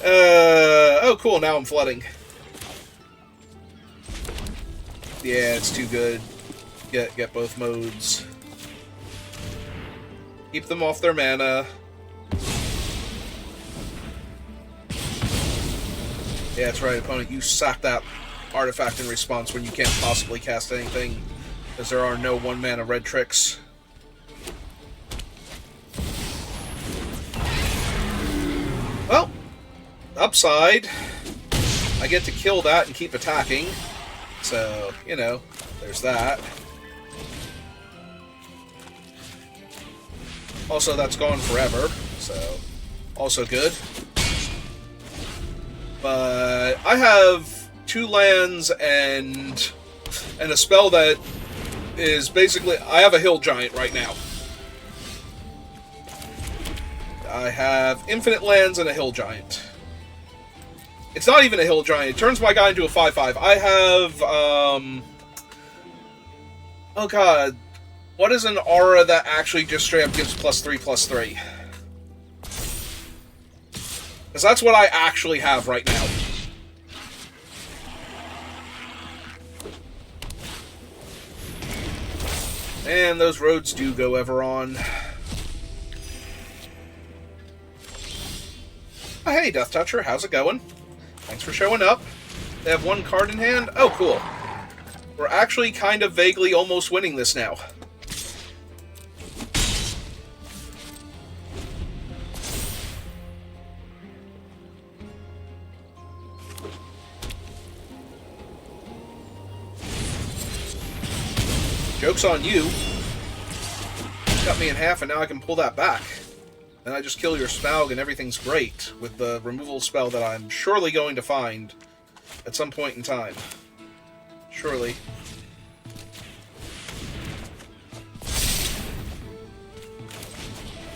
Oh cool, now I'm flooding. Yeah, it's too good. Get both modes. Keep them off their mana. Yeah, that's right, opponent. You sack that artifact in response when you can't possibly cast anything, because there are no 1-mana red tricks. Well, upside, I get to kill that and keep attacking. So, you know, there's that. Also, that's gone forever, so also good. But I have 2 lands and a spell that is basically... I have a hill giant right now. I have infinite lands and a hill giant. It's not even a hill giant. It turns my guy into a 5/5. I have, oh god. What is an aura that actually just straight up gives +3/+3? Because that's what I actually have right now. And those roads do go ever on. Oh, hey, Death Toucher, how's it going? Thanks for showing up. They have 1 card in hand? Oh, cool. We're actually kind of vaguely almost winning this now. Joke's on you. Cut me in half and now I can pull that back. Then I just kill your Smaug and everything's great, with the removal spell that I'm surely going to find at some point in time. Surely.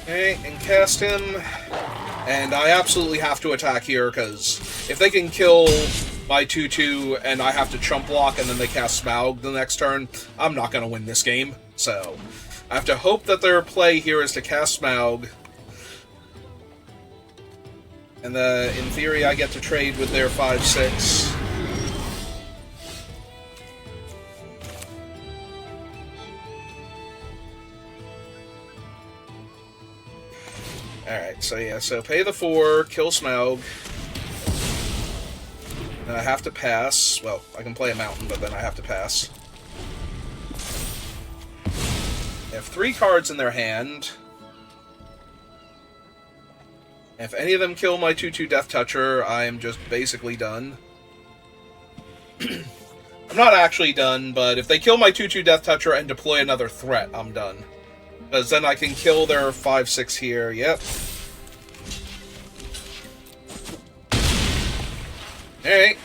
Okay, and cast him. And I absolutely have to attack here, because if they can kill my 2/2 and I have to chump block and then they cast Smaug the next turn, I'm not going to win this game. So, I have to hope that their play here is to cast Smaug. And in theory, I get to trade with their 5/6. Alright, so yeah, so pay the 4, kill Smaug. And I have to pass. Well, I can play a mountain, but then I have to pass. They have 3 cards in their hand. If any of them kill my 2/2 Death Toucher, I am just basically done. I'm not actually done, but if they kill my 2/2 Death Toucher and deploy another threat, I'm done. Because then I can kill their 5/6 here, yep. Alright.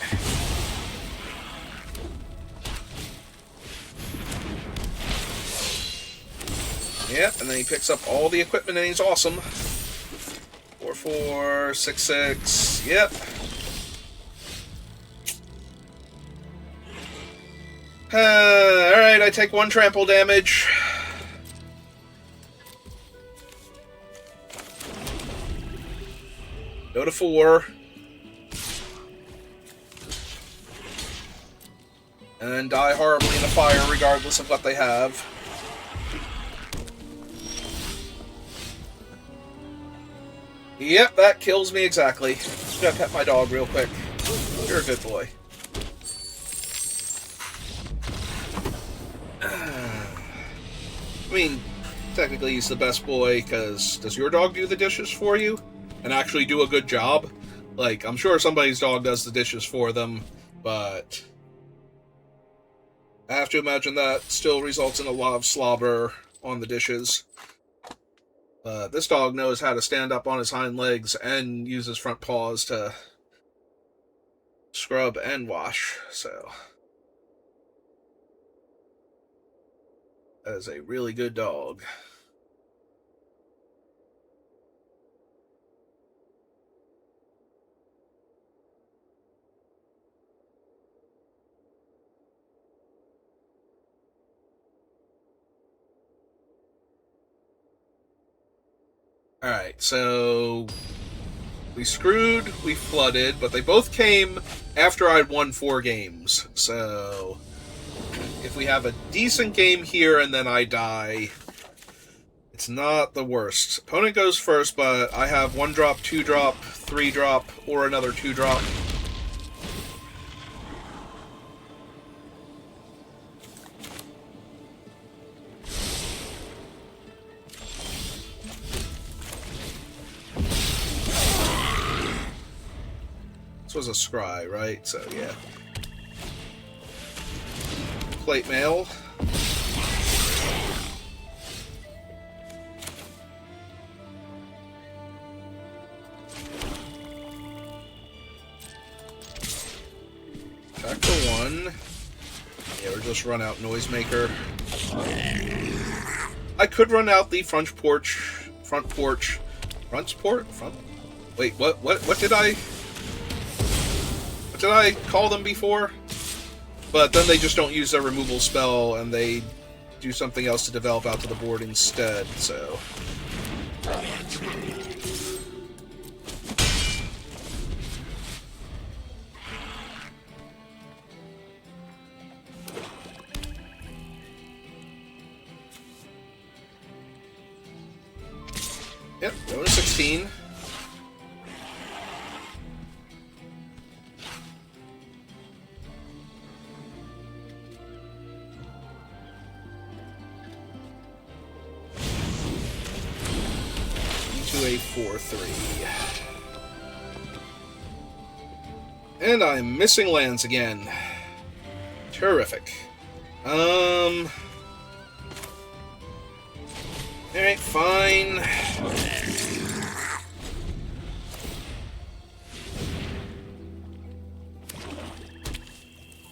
Yep, and then he picks up all the equipment and he's awesome. 4, 4, 6, 6. Yep. Alright, I take 1 trample damage. Go to 4. And then die horribly in a fire regardless of what they have. Yep, that kills me exactly. Gotta pet my dog real quick. You're a good boy. I mean, technically he's the best boy, because does your dog do the dishes for you? And actually do a good job? Like, I'm sure somebody's dog does the dishes for them, but I have to imagine that still results in a lot of slobber on the dishes. This dog knows how to stand up on his hind legs and use his front paws to scrub and wash, so that is a really good dog. Alright, so we screwed, we flooded, but they both came after I'd won 4 games. So if we have a decent game here and then I die, it's not the worst. Opponent goes first, but I have 1 drop, 2 drop, 3 drop, or another 2 drop. This was a scry, right? So, yeah. Plate mail. Back to 1. Yeah, we're just run out Noisemaker. I could run out the front porch. Wait, what did I call them before? But then they just don't use their removal spell, and they do something else to develop out to the board instead, so... Yep, go to 16. A 4-3. And I'm missing lands again. Terrific. Alright, fine.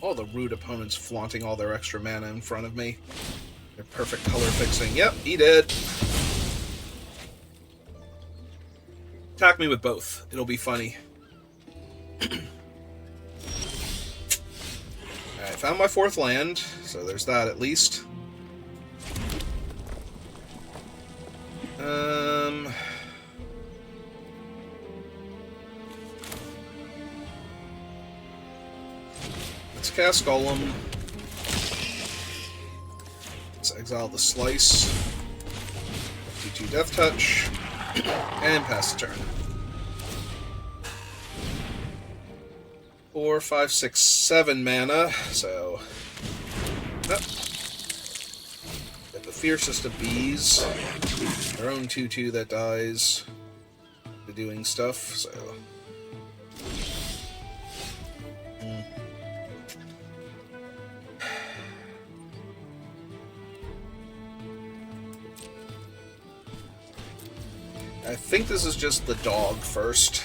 All the rude opponents flaunting all their extra mana in front of me. Their perfect color fixing. Yep, he did. Attack me with both. It'll be funny. Alright, found my 4th land, so there's that at least. Let's cast Golem. Let's exile the Slice. 2/2 Death Touch. And pass the turn. 4, 5, 6, 7 mana, so... Nope. Got the fiercest of bees. Their own 2/2 that dies to doing stuff, so... I think this is just the dog first.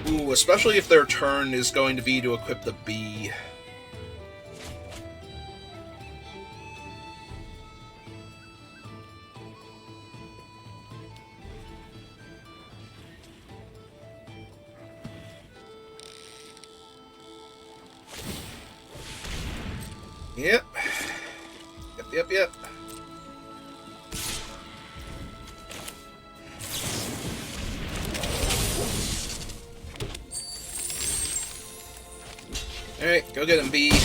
Ooh, especially if their turn is going to be to equip the bee. Yep. Yep. Alright, go get him, B. Go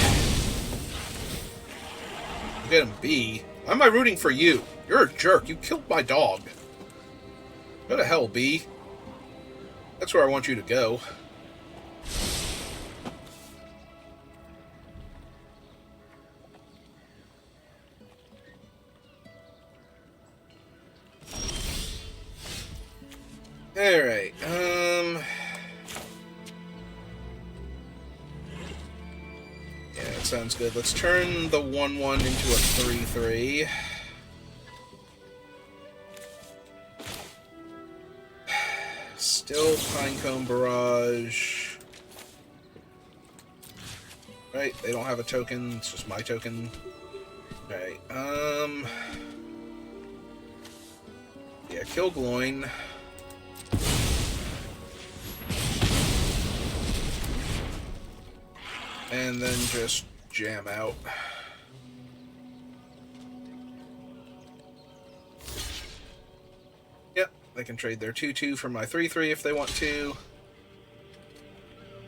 get him, B. Why am I rooting for you? You're a jerk. You killed my dog. Go to hell, B. That's where I want you to go. Alright, yeah, that sounds good. Let's turn the 1-1 into a 3-3. Still Pinecone Barrage. Right, they don't have a token, it's just my token. Alright, yeah, kill Gloin. And then just jam out. Yep, they can trade their 2-2 for my 3-3 if they want to.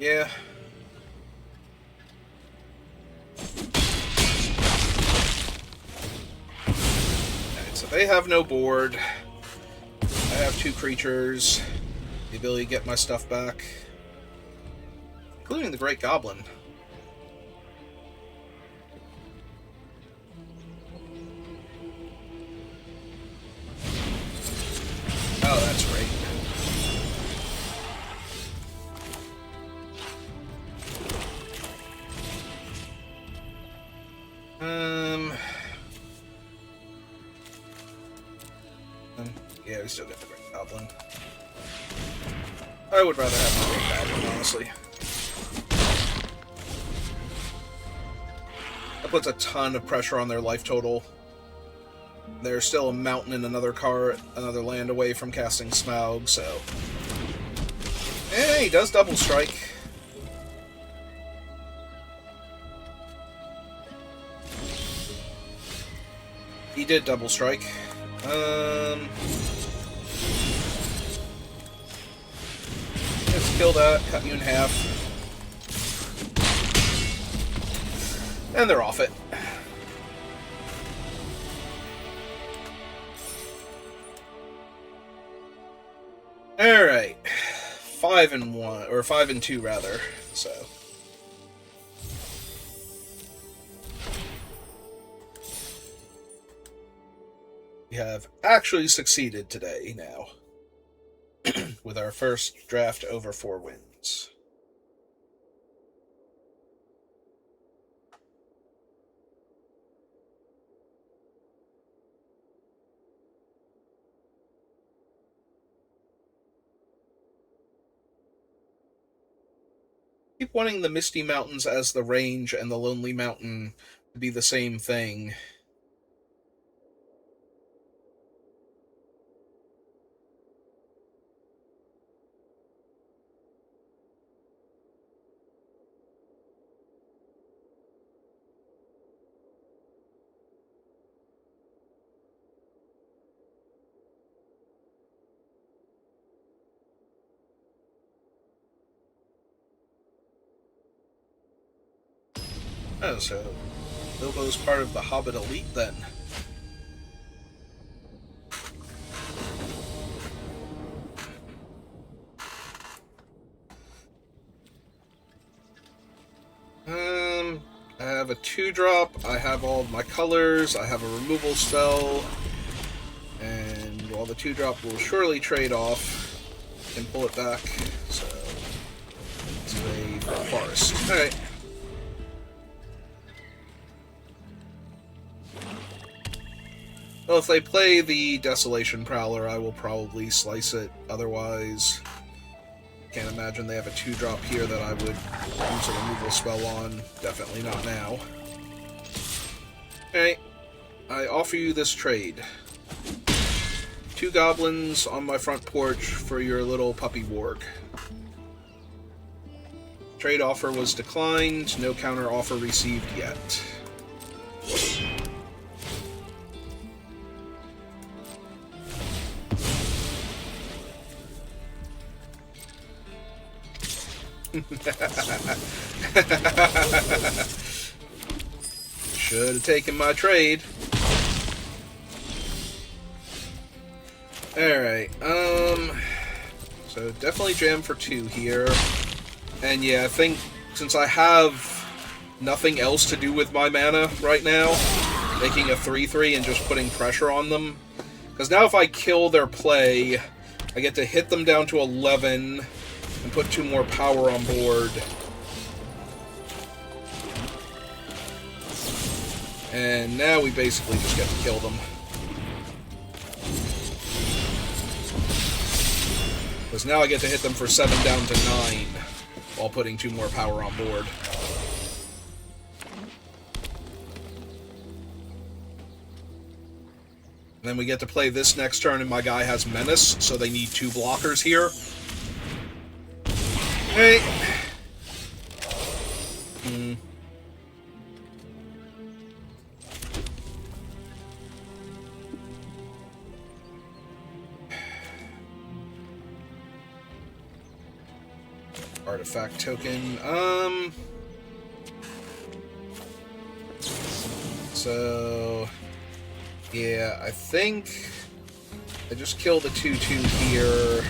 Yeah. Alright, so they have no board. I have 2 creatures. The ability to get my stuff back. Including the Great Goblin. Oh, that's right. Yeah, we still get the Great Goblin. I would rather have the Great Goblin, honestly. That puts a ton of pressure on their life total. There's still a mountain in another land away from casting Smaug, so... He does double strike. He did double strike. Let's kill that, cut you in half. And they're off it. Alright. 5-1, or 5-2 rather, so. We have actually succeeded today now. With our first draft over 4 wins. Keep wanting the Misty Mountains as the range and the Lonely Mountain to be the same thing. Oh, so Bilbo's part of the Hobbit elite, then. I have a 2-drop, I have all of my colors, I have a removal spell, and while the 2-drop will surely trade off, I can pull it back, so it's a forest. Alright. Well, if they play the Desolation Prowler, I will probably slice it. Otherwise, can't imagine they have a 2-drop here that I would use a removal spell on. Definitely not now. Alright, I offer you this trade. 2 goblins on my front porch for your little puppy warg. Trade offer was declined, no counter offer received yet. Should have taken my trade. Alright, so definitely jam for 2 here. And yeah, I think since I have nothing else to do with my mana right now, making a 3/3 and just putting pressure on them. Because now if I kill their play, I get to hit them down to 11 and put 2 more power on board. And now we basically just get to kill them. Because now I get to hit them for 7 down to 9 while putting 2 more power on board. And then we get to play this next turn, and my guy has Menace, so they need 2 blockers here. Hey. Artifact token. So yeah, I think I just kill the 2/2 here.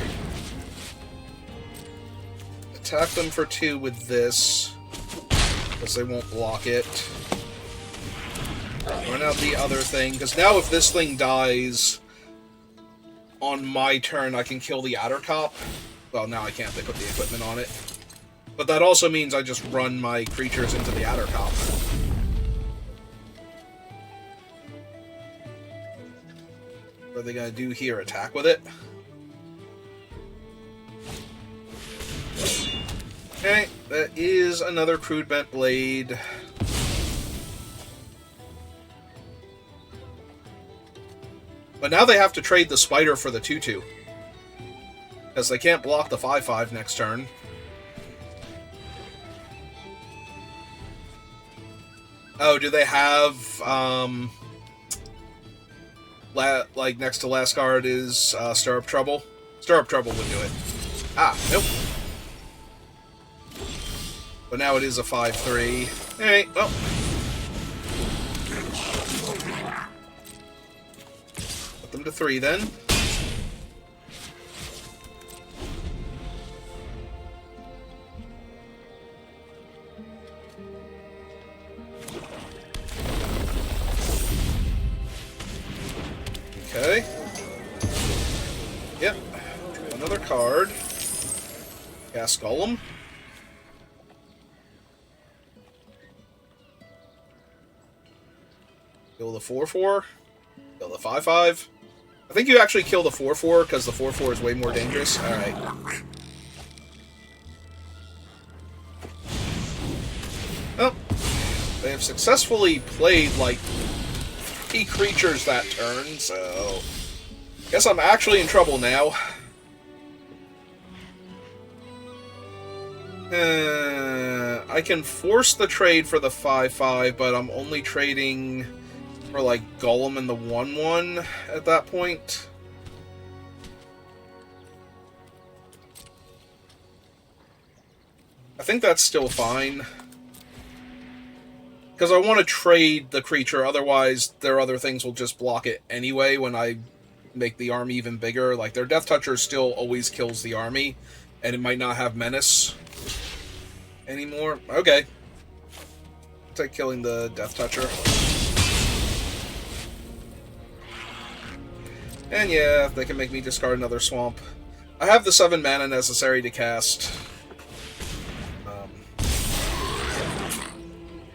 Attack them for 2 with this, because they won't block it. Run out the other thing, because now if this thing dies on my turn, I can kill the Addercop. Well, now I can't. They put the equipment on it. But that also means I just run my creatures into the Addercop. What are they going to do here? Attack with it? Okay, that is another Crude Bent Blade. But now they have to trade the Spider for the 2/2. Because they can't block the 5/5 next turn. Oh, do they have, like, next to last card is, Stir Up Trouble? Stir Up Trouble would do it. Ah, nope. But now it is a 5/3. Alright, well. Put them to 3 then. Okay. Yep. Another card. Cast Golem. Kill the 4/4. Kill the 5/5. I think you actually kill the 4/4 because the 4/4 is way more dangerous. Alright. Well, they have successfully played, like, 3 creatures that turn, so guess I'm actually in trouble now. I can force the trade for the 5/5, but I'm only trading for, like, Golem and the 1/1 at that point. I think that's still fine. Because I want to trade the creature, otherwise their other things will just block it anyway when I make the army even bigger. Like, their Death Toucher still always kills the army, and it might not have Menace anymore. Okay. I'll take killing the Death Toucher. And yeah, they can make me discard another swamp. I have the 7 mana necessary to cast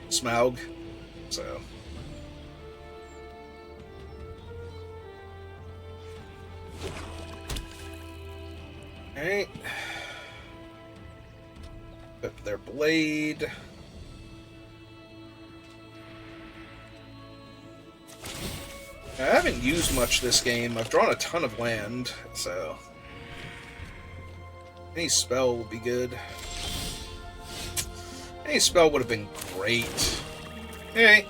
Smaug, so. Alright. Put their blade. I haven't used much this game. I've drawn a ton of land, so any spell would be good. Any spell would have been great. Alright.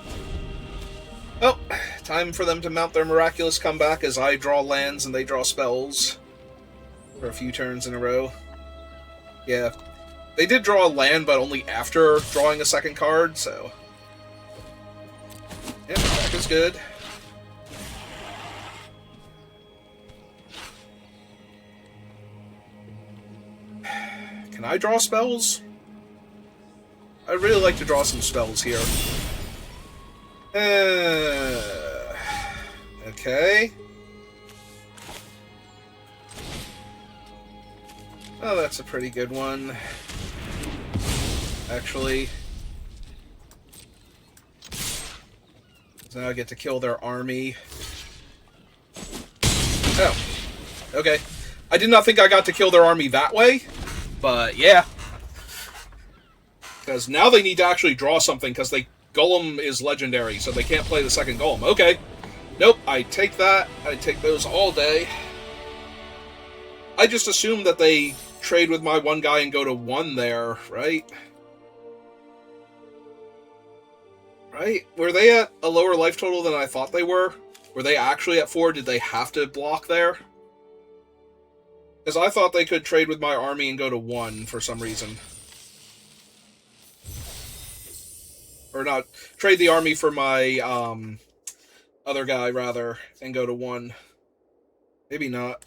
Well, time for them to mount their miraculous comeback as I draw lands and they draw spells for a few turns in a row. Yeah. They did draw a land, but only after drawing a second card, so... Yeah, that is good. Can I draw spells? I'd really like to draw some spells here. Okay. Oh, that's a pretty good one. Actually. So now I get to kill their army. Oh. Okay. I did not think I got to kill their army that way, but yeah. Because now they need to actually draw something, because Golem is legendary, so they can't play the second Golem. Okay. Nope, I take that. I take those all day. I just assumed that they trade with my one guy and go to 1 there, right? Right? Were they at a lower life total than I thought they were? Were they actually at 4? Did they have to block there? Because I thought they could trade with my army and go to 1 for some reason. Or not, trade the army for my other guy, rather, and go to 1. Maybe not.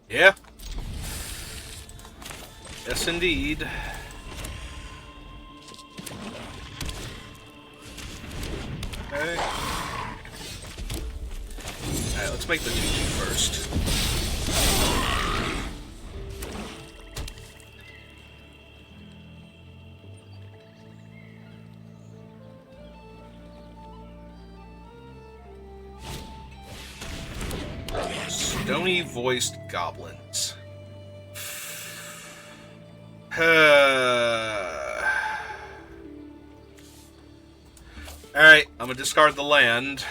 Yeah. Yes, indeed. Okay. Alright, let's make the 2-2 first. Stony-voiced goblins. Alright, I'm gonna discard the land.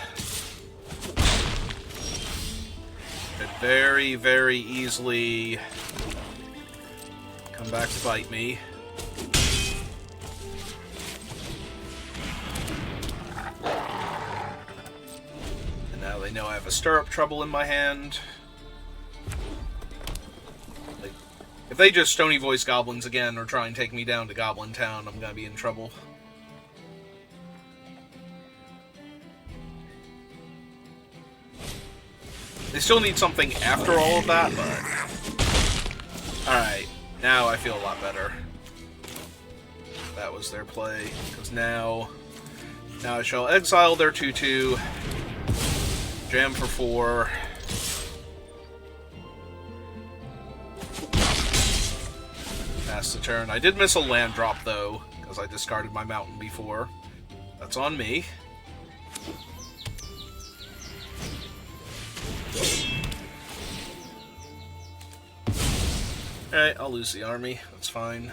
Could very, very easily come back to bite me. And now they know I have a stirrup trouble in my hand. If they just Stony Voice Goblins again or try and take me down to Goblin Town, I'm gonna be in trouble. They still need something after all of that, but... Alright, now I feel a lot better. That was their play, because now I shall exile their 2-2, jam for 4... Pass the turn. I did miss a land drop, though, because I discarded my mountain before. That's on me. Alright, I'll lose the army. That's fine.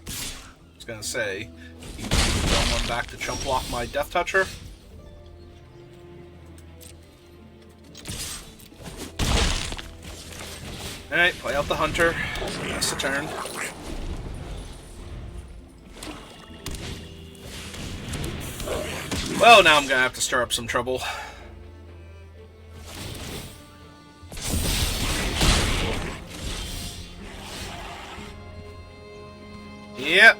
I was gonna say, you don't want back to chump block my Death Toucher. Alright, play out the Hunter. That's the turn. Well, now I'm gonna have to stir up some trouble. Yep.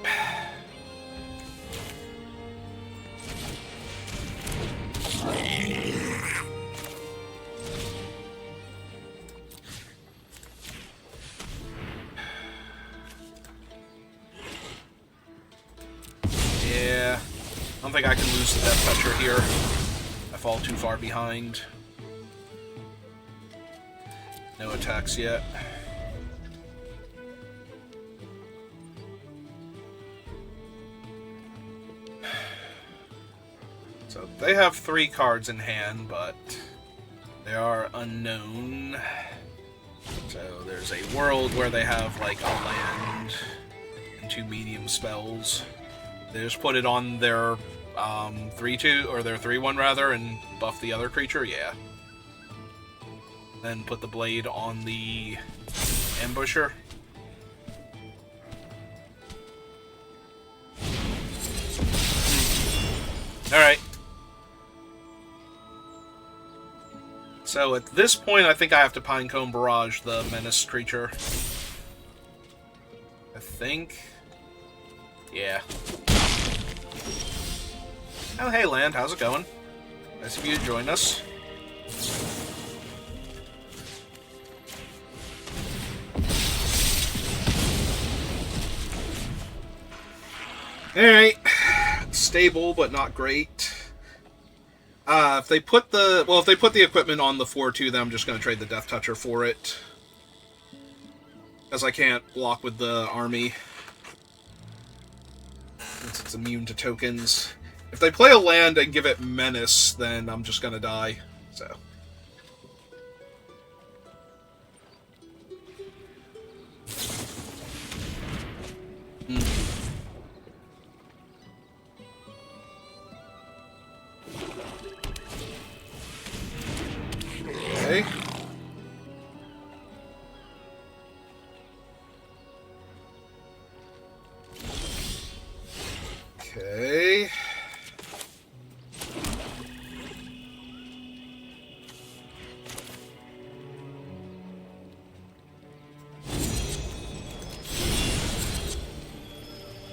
Yeah. I don't think I can lose the Death Toucher here. I fall too far behind. No attacks yet. So they have 3 cards in hand, but they are unknown. So there's a world where they have like a land and 2 medium spells. They just put it on their 3/2 or their 3/1 rather, and buff the other creature. Yeah. Then put the blade on the ambusher. Alright. So at this point, I think I have to Pinecone Barrage the Menace creature. I think. Yeah. Oh, hey, Land. How's it going? Nice of you to join us. Alright. Stable, but not great. If they put the equipment on the 4/2, then I'm just going to trade the Death Toucher for it. Because I can't block with the army. Since it's immune to tokens. If they play a land and give it Menace, then I'm just going to die. So. Okay. Okay.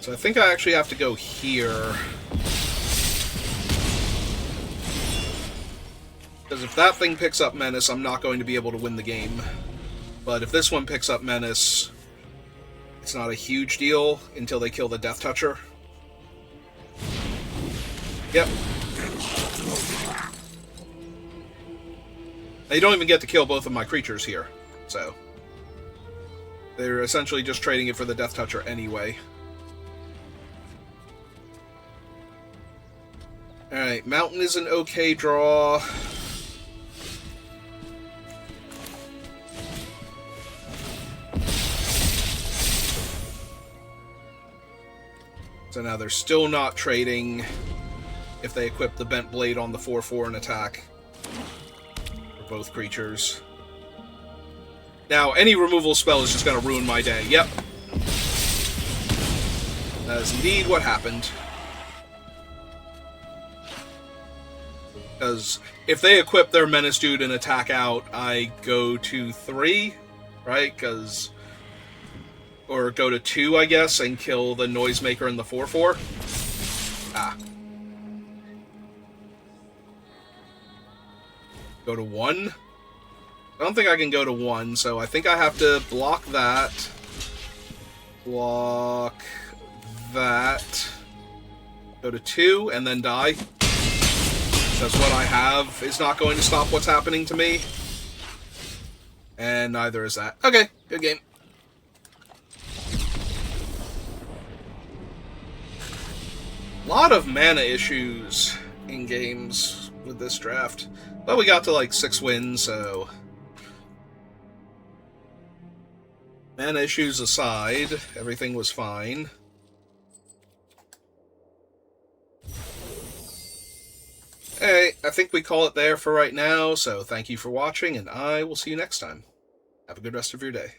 So I think I actually have to go here. Because if that thing picks up Menace, I'm not going to be able to win the game. But if this one picks up Menace, it's not a huge deal until they kill the Death Toucher. Yep. They don't even get to kill both of my creatures here, so they're essentially just trading it for the Death Toucher anyway. Alright, Mountain is an okay draw. So now they're still not trading if they equip the Bent Blade on the 4/4 and attack for both creatures. Now, any removal spell is just going to ruin my day. Yep. That is indeed what happened. Because if they equip their Menace Dude and attack out, I go to 3, right? Or go to 2, I guess, and kill the Noisemaker and the 4/4. Ah. Go to 1? I don't think I can go to 1, so I think I have to block that. Block that. Go to 2, and then die. That's what I have. Is not going to stop what's happening to me. And neither is that. Okay, good game. A lot of mana issues in games with this draft. But we got to like 6 wins, so... Mana issues aside, everything was fine. Hey, I think we call it there for right now, so thank you for watching, and I will see you next time. Have a good rest of your day.